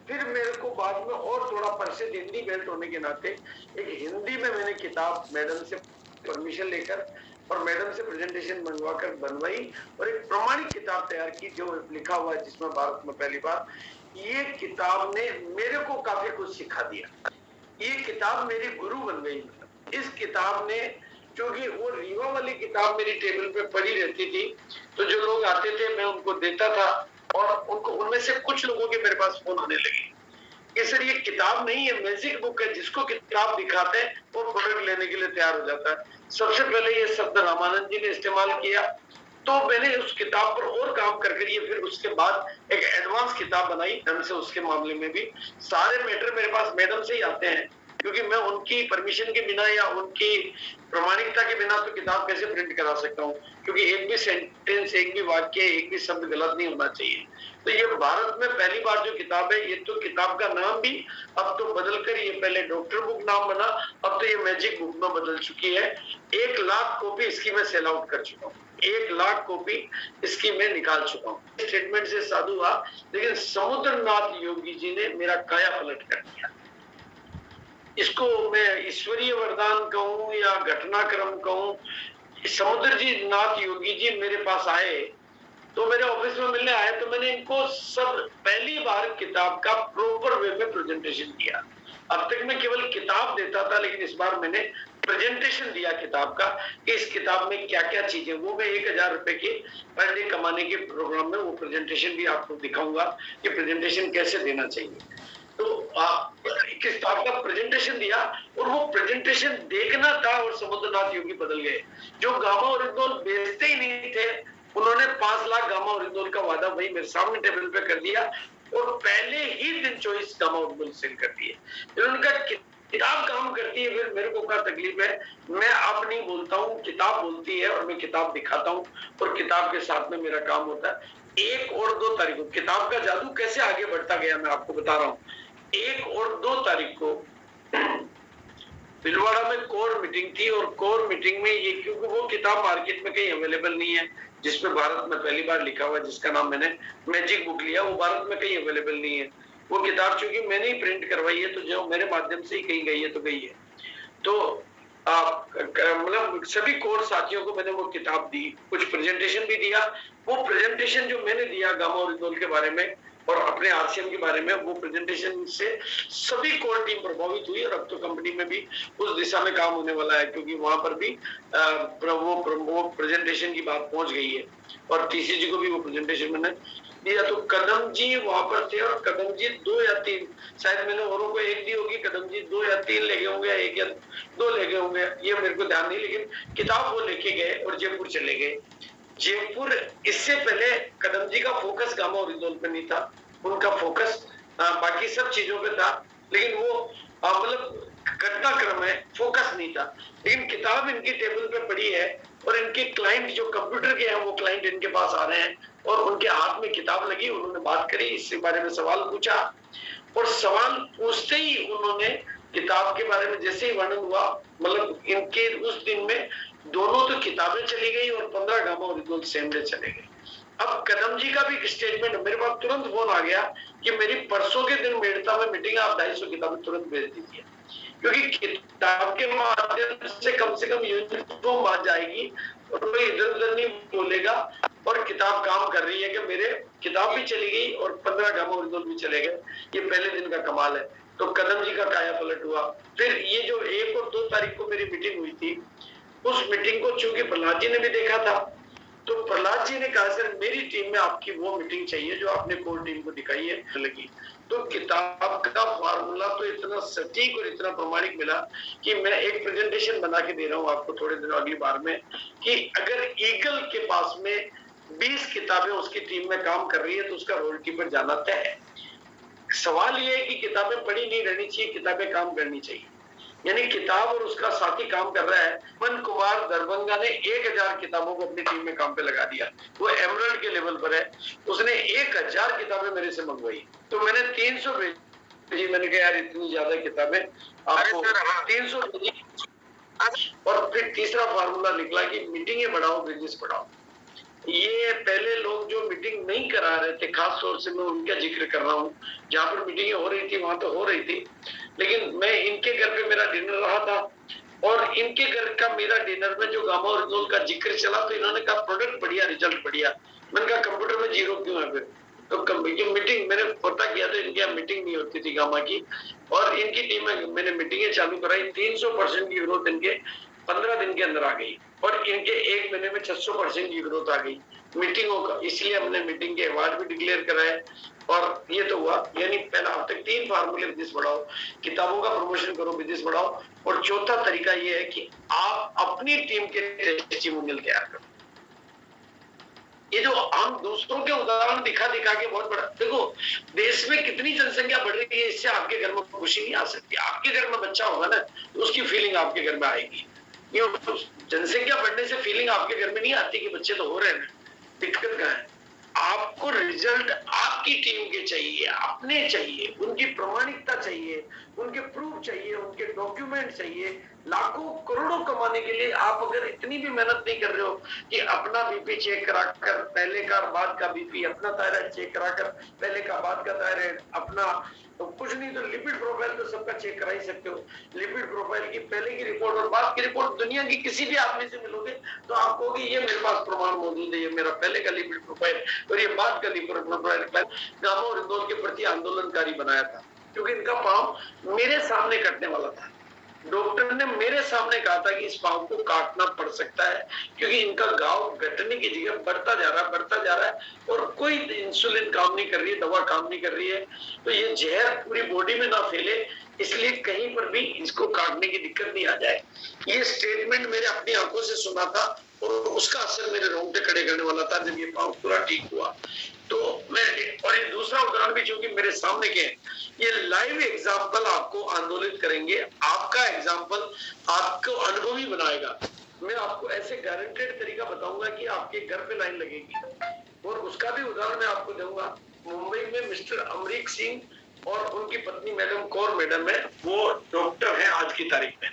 S2: फिर मेरे को बाद में और थोड़ा प्रसिद्ध हिंदी बेल्ट होने के नाते एक हिंदी में मैंने किताब मैडम से परमिशन लेकर और मैडम से प्रेजेंटेशन मंगवा कर बनवाई और एक प्रमाणिक किताब तैयार की जो लिखा हुआ है, जिसमें भारत में पहली बार ये किताब ने मेरे को काफी कुछ सिखा दिया। ये किताब मेरी गुरु बन गई। इस किताब ने, क्योंकि वो रीवा वाली किताब मेरी टेबल पे पड़ी रहती थी तो जो लोग आते थे मैं उनको देता था और उनको उनमें से कुछ लोगों के मेरे पास फोन आने लगे कि सर ये किताब नहीं है, मैजिक बुक है, जिसको किताब दिखाते हैं वो प्रोडक्ट लेने के लिए तैयार हो जाता है। सबसे पहले ये शब्द रामानंद जी ने इस्तेमाल किया तो मैंने उस किताब पर और काम करके ये फिर उसके बाद एक एडवांस किताब बनाई ढंग से। उसके मामले में भी सारे मैटर मेरे पास मैडम से ही आते हैं, क्योंकि मैं उनकी परमिशन के बिना या उनकी प्रामाणिकता के बिना तो किताब कैसे प्रिंट करा सकता हूँ, क्योंकि एक भी सेंटेंस, एक भी वाक्य, एक भी शब्द गलत नहीं होना चाहिए। तो ये भारत में पहली बार जो किताब है, ये तो किताब का नाम भी अब तो बदलकर ये पहले डॉक्टर बुक नाम बना, अब तो ये मैजिक बुक में बदल चुकी है। 1 लाख कॉपी इसकी मैं सेल आउट कर चुका हूँ, 1 लाख कॉपी इसकी मैं निकाल चुका हूँ। स्टेटमेंट से साधु हुआ, लेकिन समुद्रनाथ योगी जी ने मेरा काया पलट कर दिया। इसको मैं ईश्वरीय वरदान कहूं या घटनाक्रम कहूं। समुद्र जी नाथ योगी जी मेरे पास आए तो मेरे ऑफिस में मिलने आए तो मैंने इनको सब पहली बार किताब का प्रॉपर वे में प्रेजेंटेशन दिया। अब तक मैं केवल किताब देता था, लेकिन इस बार मैंने प्रेजेंटेशन दिया किताब का कि इस किताब में क्या क्या चीजें, वो मैं 1000 रुपए के पर डे कमाने के प्रोग्राम में वो प्रेजेंटेशन भी आपको दिखाऊंगा कि प्रेजेंटेशन कैसे देना चाहिए। तो किताब का प्रेजेंटेशन दिया और वो प्रेजेंटेशन देखना था और समुद्रनाथ योगी बदल गए। जो गामा ओरिजिनल बेचते ही नहीं थे, उन्होंने 5 लाख गामा ओरिजिनल का वादा वही मेरे सामने टेबल पे कर दिया और पहले ही दिन 24 गामा ओरिजिनल सेल कर दिए। फिर उनका किताब काम करती है, फिर मेरे को क्या तकलीफ है, मैं आप नहीं बोलता हूँ, किताब बोलती है और मैं किताब दिखाता हूँ और किताब के साथ में मेरा काम होता है। 1 और 2 तारीख को किताब का जादू कैसे आगे बढ़ता गया मैं आपको बता रहा हूँ। 1 और 2 तारीख को भीलवाड़ा में कोर मीटिंग थी और कोर मीटिंग में ये, क्योंकि वो किताब मार्केट में कहीं अवेलेबल नहीं है जिसमें भारत में पहली बार लिखा हुआ है, जिसका नाम मैंने मैजिक बुक लिया, वो भारत में कहीं अवेलेबल नहीं है। वो किताब चूंकि मैंने ही प्रिंट करवाई है तो जो मेरे माध्यम से ही कहीं गई है तो गई है। तो मतलब सभी कोर साथियों को मैंने वो किताब दी, कुछ प्रेजेंटेशन भी दिया। वो प्रेजेंटेशन जो मैंने दिया गामा ओरिजिनल के बारे में और अपने आरसीएम के बारे में, वो प्रेजेंटेशन से सभी कोर टीम प्रभावित हुई और अब तो कंपनी में भी उस दिशा में काम होने वाला है, क्योंकि वहां पर भी वो प्रेजेंटेशन की बात पहुंच गई है और टीसीजी को भी वो प्रेजेंटेशन मैंने दिया। तो कदम जी वहां पर थे और कदम जी 2 या 3, शायद मैंने औरों को 1 दी होगी, कदम जी 2 या 3 ले गए होंगे, 1 या 2 ले गए होंगे, ये मेरे को ध्यान नहीं, लेकिन किताब वो लेके गए और जयपुर चले गए। जयपुर, इससे पहले कदम जी का फोकस गामा ओरिजिनल पे नहीं था, उनका फोकस बाकी सब चीजों पे था, लेकिन वो मतलब घटनाक्रम है, फोकस नहीं था। लेकिन किताब इनकी टेबल पे पड़ी है और इनके क्लाइंट जो कंप्यूटर के हैं वो क्लाइंट इनके पास आ रहे हैं और उनके हाथ में किताब लगी, उन्होंने बात करी, इसके बारे में सवाल पूछा और सवाल पूछते ही उन्होंने किताब के बारे में जैसे ही वर्णन हुआ, मतलब इनके उस दिन में दोनों तो किताबें चली गई और 15 गामा ओरिजिनल सेम डे चले गए। अब कदम जी का भी स्टेटमेंट मेरे पास तुरंत फोन आ गया कि मेरी परसों के दिन मेड़ता में मीटिंग, आप 250 किताबें तुरंत भेज दीजिए, क्योंकि किताब के माध्यम से कम यूनिफॉर्म आ जाएगी और कोई इधर उधर नहीं बोलेगा और किताब काम कर रही है कि मेरे किताब भी चली गई और 15 गामा ओरिजिनल भी चले गए। ये पहले दिन का कमाल है। तो कदम जी का काया पलट हुआ। फिर ये जो 1 और 2 तारीख को मेरी मीटिंग हुई थी, उस मीटिंग को चूंकि प्रहलाद जी ने भी देखा था, तो प्रहलाद जी ने कहा सर मेरी टीम में आपकी वो मीटिंग चाहिए जो आपने कोर टीम को दिखाई है लगी। तो किताब का फार्मूला तो इतना सटीक और इतना प्रमाणिक मिला कि मैं एक प्रेजेंटेशन बना के दे रहा हूँ आपको थोड़े दिनों अगली बार में, कि अगर ईगल के पास में 20 किताबें उसकी टीम में काम कर रही है तो उसका रोल कीपर जाना तय है। सवाल ये है कि किताबें पढ़ी नहीं रहनी चाहिए, किताबें काम करनी चाहिए। यानी किताब और उसका साथी काम कर रहा है। मन कुमार दरभंगा ने 1000 किताबों को अपनी टीम में काम पे लगा दिया। वो एमरल्ड के लेवल पर है, उसने 1000 किताबें मेरे से मंगवाई, तो मैंने 300 भेजी। मैंने कहा यार इतनी ज्यादा किताबें आपको 300 भेजी। और फिर तीसरा फार्मूला निकला कि मीटिंगें बढ़ाओ, बिजनेस बढ़ाओ। ये पहले लोग जो मीटिंग नहीं करा रहे थे, खास तौर से मैं उनका जिक्र कर रहा हूँ, जहां पर मीटिंगें हो रही थी वहां तो हो रही थी, लेकिन मैं इनके घर पे मेरा डिनर रहा था और इनके घर का मेरा डिनर में जो गामा ओरिजिनल का जिक्र चला तो इन्होंने कहा प्रोडक्ट बढ़िया, रिजल्ट बढ़िया। मैंने कहा कंप्यूटर में 0 क्यों है फिर? तो ये मीटिंग मैंने पता किया तो इनकी मीटिंग नहीं होती थी गामा की, और इनकी टीम में मैंने मीटिंगें चालू कराई। 300% की ग्रोथ इनके 15 दिन के अंदर आ गई और इनके 1 महीने में 600% की ग्रोथ आ गई मीटिंगों का। इसलिए हमने मीटिंग के अवार्ड भी डिक्लेयर कराए और ये तो हुआ। यानी पहला अब तक 3 फार्मूले बिजनेस बढ़ाओ, किताबों का प्रमोशन करो, बिजनेस बढ़ाओ, और चौथा तरीका ये है कि आप अपनी टीम के टेस्टिमोनियल तैयार करो। ये जो हम दूसरों के उदाहरण दिखा दिखा के बहुत बड़ा, देखो देश में कितनी जनसंख्या बढ़ रही है, इससे आपके घर में खुशी नहीं आ सकती। आपके घर में बच्चा होगा ना तो उसकी फीलिंग आपके घर में आएगी। ये जनसंख्या बढ़ने से फीलिंग आपके घर में नहीं आती कि बच्चे तो हो रहे हैं, दिक्कत कहाँ है? आपको रिजल्ट आपकी टीम के चाहिए, अपने चाहिए, उनकी प्रामाणिकता चाहिए, उनके प्रूफ चाहिए, उनके डॉक्यूमेंट चाहिए। लाखों करोड़ों कमाने के लिए आप अगर इतनी भी मेहनत नहीं कर रहे हो कि अपना बीपी चेक कराकर पहले का बाद का बीपी, अपना थायराइड चेक कराकर पहले का बाद का थायराइड, अपना तो कुछ नहीं तो लिपिड प्रोफाइल तो सबका चेक करा ही सकते हो। लिपिड प्रोफाइल की पहले की रिपोर्ट और बाद की रिपोर्ट दुनिया की किसी भी आदमी से मिलोगे तो आप कहोगे ये मेरे पास प्रमाण मौजूद है, ये मेरा पहले का लिपिड प्रोफाइल और ये बाद का लिपिड प्रोफाइल। गामा और इंदौर के प्रति आंदोलनकारी बनाया था क्योंकि इनका पांव मेरे सामने कटने वाला था। डॉक्टर ने मेरे सामने कहा था कि इस पांव को काटना पड़ सकता है क्योंकि इनका घाव घटने की जगह बढ़ता जा रहा है और कोई इंसुलिन काम नहीं कर रही है, दवा काम नहीं कर रही है, तो ये जहर पूरी बॉडी में ना फैले, इसलिए कहीं पर भी इसको काटने की दिक्कत नहीं आ जाए। ये स्टेटमेंट मेरे अपनी आंखों से सुना था और उसका असर मेरे रोंगटे खड़े करने वाला था जब ये पांव पूरा ठीक हुआ। तो मैं, और ये दूसरा उदाहरण भी चूंकि मेरे सामने के ये लाइव एग्जाम्पल आपको आंदोलित करेंगे, आपका एग्जाम्पल आपको अनुभवी बनाएगा। मैं आपको ऐसे गारंटेड तरीका बताऊंगा कि आपके घर पे लाइन लगेगी। और उसका भी उदाहरण मैं आपको दूंगा। मुंबई में मिस्टर अमरीक सिंह और उनकी पत्नी मैडम कौर मैडम है, वो डॉक्टर हैं आज की तारीख में,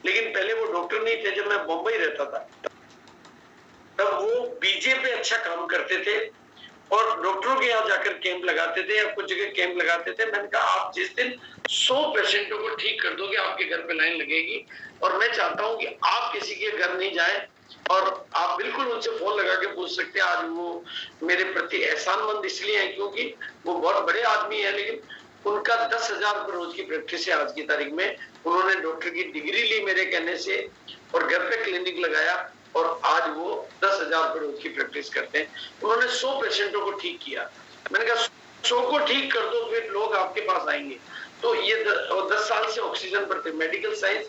S2: लेकिन पहले वो डॉक्टर नहीं थे। जब मैं मुंबई रहता था तब वो बीजे पे अच्छा काम करते थे और डॉक्टरों के यहाँ जाकर कैंप लगाते थे या कुछ जगह कैंप लगाते थे। मैंने कहा आप जिस दिन 100 पेशेंटों को ठीक कर दोगे आपके घर पे लाइन लगेगी। और मैं चाहता हूं कि आप किसी के घर नहीं जाएं और आप बिल्कुल उनसे फोन लगा के पूछ सकते हैं। आज वो मेरे प्रति एहसानमंद इसलिए है क्योंकि वो बहुत बड़े आदमी है, लेकिन उनका 10,000 रुपए रोज की प्रैक्टिस है आज की तारीख में। उन्होंने डॉक्टर की डिग्री ली मेरे कहने से और घर पे क्लिनिक लगाया और आज वो 10,000 रुपए रोज की प्रैक्टिस करते हैं। उन्होंने 100 पेशेंटों को ठीक किया। मैंने कहा 100 को ठीक कर दो फिर लोग आपके पास आएंगे। तो ये 10 साल से ऑक्सीजन पर थे। मेडिकल साइंस,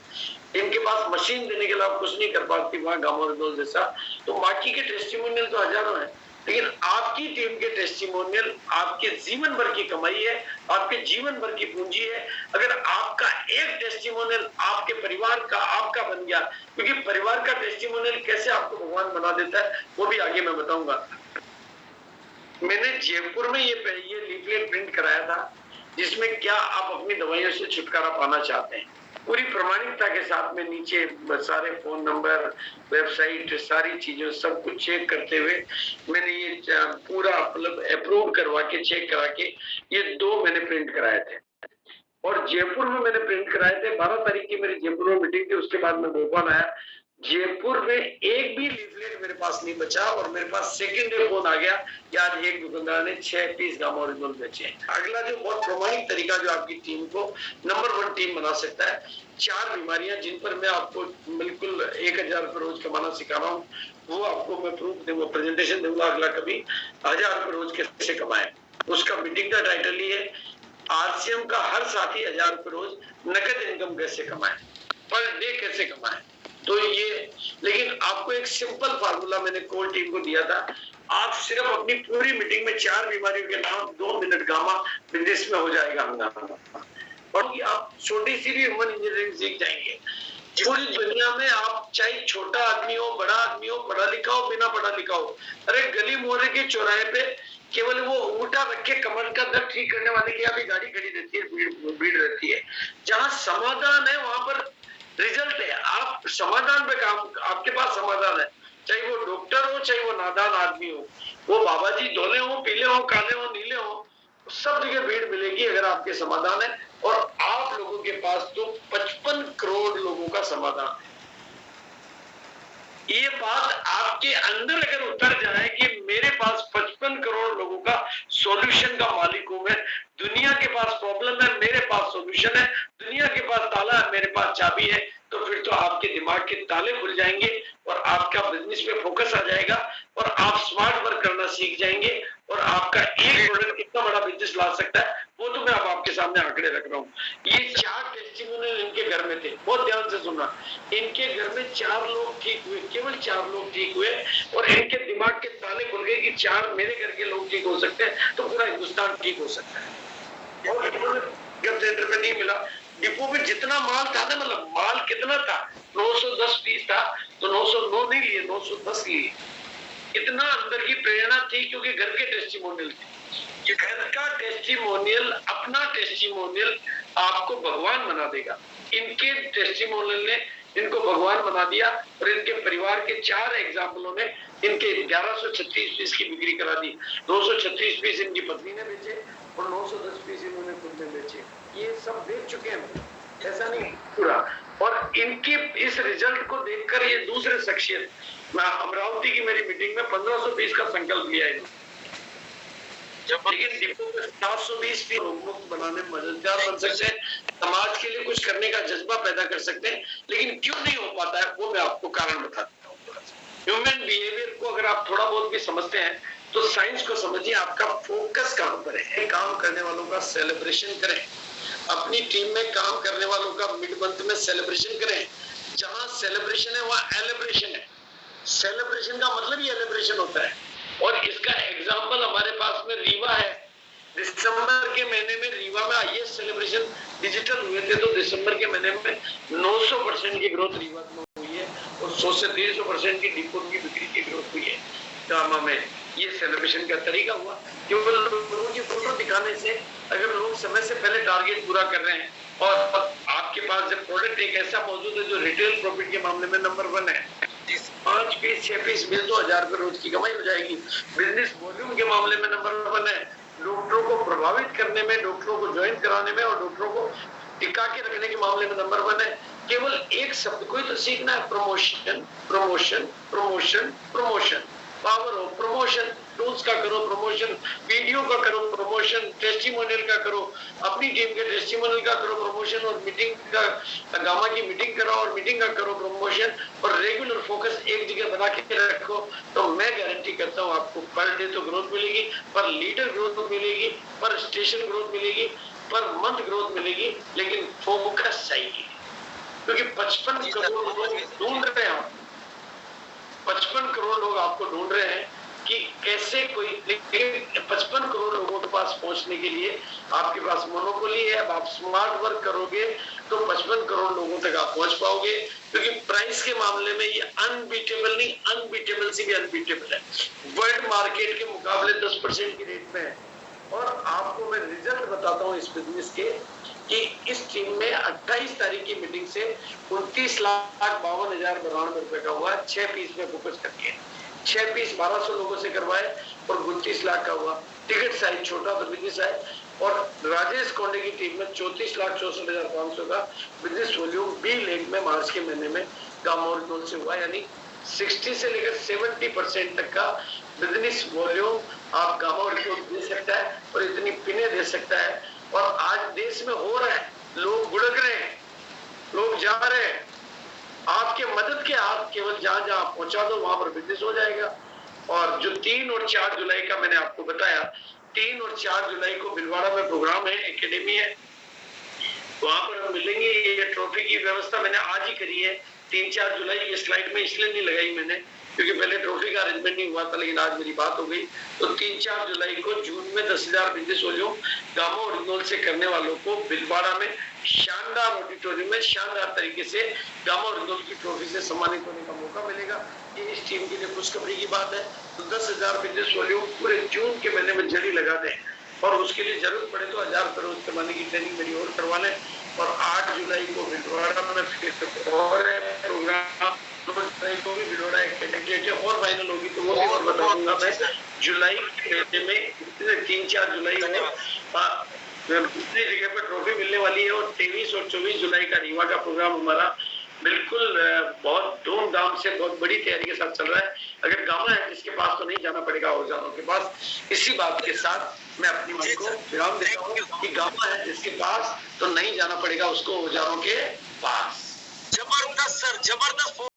S2: इनके पास मशीन देने के लिए आप कुछ नहीं कर पाती वहां गामा ओरिजिनल जैसा। तो बाकी के टेस्टिमोनियल तो हजारों हैं, लेकिन आपकी टीम के टेस्टिमोनियल आपके जीवन भर की कमाई है, आपके जीवन भर की पूंजी है। अगर आपका एक टेस्टिमोनियल आपके परिवार का आपका बन गया, क्योंकि परिवार का टेस्टिमोनियल कैसे आपको भगवान बना देता है वो भी आगे मैं बताऊंगा। मैंने जयपुर में ये लीफलेट प्रिंट कराया था जिसमें क्या आप अपनी दवाइयों से छुटकारा पाना चाहते हैं, पूरी प्रामाणिकता के साथ में नीचे सारे फोन नंबर, वेबसाइट, सारी चीजों सब कुछ चेक करते हुए मैंने ये पूरा मतलब अप्रूव करवा के चेक करा के ये 2 मैंने प्रिंट कराए थे और जयपुर में मैंने प्रिंट कराए थे। 12 तारीख की मेरी जयपुर में मीटिंग थी, उसके बाद मैं भोपाल आया। जयपुर में एक भी लीफलेट मेरे पास नहीं बचा और मेरे पास सेकंड डे फोन आ गया कि आज एक दुकानदार ने 6 पीस गामा ओरिजिनल बेचे। अगला जो बहुत प्रमाणिक तरीका जो आपकी टीम को नंबर 1 टीम बना सकता है, 4 बीमारियां जिन पर मैं आपको बिल्कुल 1000 रुपए रोज कमाना सिखा रहा हूँ, वो आपको मैं प्रूफ दूंगा, प्रेजेंटेशन दूंगा अगला कभी 1000 रुपए रोज कैसे कमाए। उसका मीटिंग का टाइटल ही है आरसीएम का हर साथी 1000 रुपए रोज नकद इनकम कैसे कमाए, पर डे कैसे कमाए। तो ये, लेकिन आपको एक सिंपल फार्मूला मैंने कोर टीम को दिया था, आप सिर्फ अपनी पूरी मीटिंग में 4 बीमारियों के नाम 2 मिनट गामा, बिजनेस में हो जाएगा हंगामा। और आप छोटी सी भी ह्यूमन इंजीनियरिंग सीख जाएंगे। पूरी दुनिया में आप चाहे छोटा आदमी हो, बड़ा आदमी हो, पढ़ा लिखा हो, बिना पढ़ा लिखा हो, अरे गली मोहल्ले के चौराहे पे केवल वो अंगूठा रख के कमर का दर्द ठीक करने वाले की यहाँ भी गाड़ी खड़ी रहती है, भीड़ रहती है। जहाँ समाधान है वहां पर रिजल्ट है। आप समाधान पे काम, आपके पास समाधान है, चाहे वो डॉक्टर हो, चाहे वो नादान आदमी हो, वो बाबा जी धोले हो, पीले हो, काले हो, नीले हो, सब जगह भीड़ मिलेगी अगर आपके समाधान है। और आप लोगों के पास तो 55 करोड़ लोगों का समाधान है। ये बात आपके अंदर अगर उतर जाए कि मेरे पास 55 करोड़ लोगों का सॉल्यूशन का मालिक हूं मैं, दुनिया के पास प्रॉब्लम है, मेरे पास सॉल्यूशन है, दुनिया के पास ताला है, मेरे पास चाबी है, तो फिर तो आपके दिमाग के ताले खुल जाएंगे और आपका बिजनेस पे फोकस आ जाएगा और आप स्मार्ट वर्क करना सीख जाएंगे और आपका एक प्रोडक्ट कितना बड़ा बिजनेस ला सकता है वो तो मैं अब आपके सामने आंकड़े रख रहा हूँ। ये 4 टेस्टिमोनियल इनके घर में थे, बहुत ध्यान से सुनना। इनके घर में 4 लोग ठीक हुए, केवल 4 लोग ठीक हुए और इनके दिमाग के ताले खुल गए कि 4 मेरे घर के लोग ठीक हो सकते हैं तो पूरा हिंदुस्तान ठीक हो सकता है। और जब सेंटर पे नहीं मिला, डिपो में जितना माल था ना, मतलब माल कितना था, 910 पीस था, तो 909 नहीं लिए, 910 लिए। इतना अंदर की प्रेरणा थी क्योंकि घर के टेस्टिमोनियल थे। घर का टेस्टिमोनियल, अपना टेस्टिमोनियल आपको भगवान बना देगा। इनके टेस्टिमोनियल ने इनको भगवान बना दिया और इनके परिवार के 4 एग्जाम्पलों में इनके 1136 पीस की बिक्री करा दी। 236 पीस इनकी पत्नी ने बेचे और 910 पीस इन्होंने खुद ने बेचे। ये सब बेच चुके हैं, ऐसा नहीं पूरा। और इनके इस रिजल्ट को देखकर ये दूसरे शख्सियत, मैं अमरावती की मेरी मीटिंग में 1500 पीस का संकल्प लिया है, लेकिन डिपो में 720 पीस मुक्त बनाने में मददगार बन सकते हैं, समाज के लिए कुछ करने का जज्बा पैदा कर सकते हैं। लेकिन क्यों नहीं हो पाता है वो मैं आपको कारण बताता हूँ। ह्यूमन बिहेवियर को अगर आप थोड़ा बहुत भी समझते हैं तो साइंस को समझिए, आपका फोकस कहां पर है। काम करने वालों का सेलिब्रेशन करें, अपनी टीम में काम करने वालों का मिड मंथ में सेलिब्रेशन करें। जहां सेलिब्रेशन है वहां एलिब्रेशन है। सेलिब्रेशन का मतलब ही एलिब्रेशन होता है। और इसका एग्जाम्पल हमारे पास में रीवा है। दिसंबर के महीने में रीवा में आईएएस सेलिब्रेशन डिजिटल हुए थे, तो दिसंबर के महीने में 900% की ग्रोथ रीवा में हुई है और 100 से 150% की डिपो की बिक्री की ग्रोथ हुई है गामा में। ये सेलिब्रेशन का तरीका हुआ। केवल लोगों की फोटो दिखाने से, अगर लोग समय से पहले टारगेट पूरा कर रहे हैं और आपके पास जब प्रोडक्ट एक ऐसा मौजूद है जो रिटेल प्रॉफिट के मामले में नंबर 1 है, 5 पीस 6 पीस मिल तो 1000 रुपए रोज की कमाई हो जाएगी। बिजनेस वॉल्यूम के मामले में नंबर 1 है। डॉक्टरों को प्रभावित करने में, डॉक्टरों को ज्वाइन कराने में और डॉक्टरों को टिका के रखने के मामले में नंबर 1 है। केवल एक शब्द को ही तो सीखना है, promotion promotion promotion promotion. Power of promotion, tools का करो प्रमोशन, वीडियो का करो प्रमोशन, टेस्टिमोनियल का करो, अपनी टीम के टेस्टिमोनियल का करो प्रमोशन, और मीटिंग का गामा की मीटिंग कराओ और मीटिंग का करो प्रमोशन, और रेगुलर फोकस एक जगह बना के रखो। तो मैं गारंटी करता हूँ आपको पर डे तो ग्रोथ मिलेगी, पर लीडर ग्रोथ मिलेगी, पर स्टेशन ग्रोथ मिलेगी, पर मंथ ग्रोथ मिलेगी, लेकिन फोकस चाहिए। क्योंकि 55 करोड़ लोग ढूंढ रहे हैं, 55 करोड़ लोग आपको ढूंढ रहे हैं कि कैसे कोई, लेकिन 55 करोड़ लोगों के पास पहुंचने के लिए आपके पास मोनोपोली है। अब आप स्मार्ट वर्क करोगे तो 55 करोड़ लोगों तक आप पहुंच पाओगे, क्योंकि प्राइस के मामले में ये अनबीटेबल नहीं, अनबीटेबल से भी अनबीटेबल है। वर्ल्ड मार्केट के मुकाबले 10% की रेट में है। और आपको मैं रिजल्ट बताता हूँ इस बिजनेस के कि इस टीम में 28 तारीख की मीटिंग से 29,52,092 रुपए का हुआ। 6 पीस में फोकस करके 6 पीस 1200 लोगों से करवाए और 29 लाख का हुआ। टिकट साइज छोटा तो बिजनेस है। और राजेश कोंडे की टीम में 34,64,500 का बिजनेस वॉल्यूम बी लेग में मार्च के महीने में गामोर से हुआ। यानी 60 से लेकर 70% तक का बिजनेस वॉल्यूम आप गामा रिपोर्ट दे सकता है और इतनी पिने दे सकता है। और आज देश में हो रहा है, लोग गुड़क रहे हैं, लोग जा रहे हैं। आपके मदद के हाथ केवल जहां जहां पहुंचा दो वहां पर बिजनेस हो जाएगा। और जो 3 और 4 जुलाई का मैंने आपको बताया, 3 और 4 जुलाई को भिलवाड़ा में प्रोग्राम है, एकेडमी है, वहां पर हम मिलेंगे। ये ट्रॉफी की व्यवस्था मैंने आज ही करी है, 3-4 जुलाई ये स्लाइड में इसलिए नहीं लगाई मैंने क्योंकि पहले ट्रॉफी का अरेंजमेंट नहीं हुआ था, लेकिन आज मेरी बात हो गई। तो 3-4 जुलाई को जून में 10,000 बिजनेस ओलियो गामो ओरिजिनल से करने वालों को भीलवाड़ा में शानदार ऑडिटोरियम में शानदार तरीके से गामो ओरिजिनल की ट्रॉफी से सम्मानित होने का मौका मिलेगा। ये इस टीम के लिए खुशखबरी की बात है। तो 10,000 बिजनेस ओलियो पूरे जून के महीने में जड़ी लगा दें और उसके लिए जरूरत पड़े तो 1000 करोड़ कमाने की ट्रेनिंग मेरी और करवा लें। और 8 जुलाई को भीलवाड़ा में फिर और प्रोग्राम, 2 जुलाई को भी भीलवाड़ा एक कैंडिडेट है और फाइनल होगी तो वो भी और बताऊंगा मैं। जुलाई के महीने में 3-4 जुलाई को दूसरी जगह पर ट्रॉफी मिलने वाली है और 23 और 24 जुलाई का रीवा का प्रोग्राम हमारा बिल्कुल बहुत धूमधाम से बहुत बड़ी तैयारी के साथ चल रहा है। अगर गामा है जिसके पास तो नहीं जाना पड़ेगा औजारों के पास। इसी बात के साथ मैं अपनी मन को विराम देता हूँ कि गामा है जिसके पास तो नहीं जाना पड़ेगा उसको औजारों के पास।
S1: जबरदस्त सर, जबरदस्त।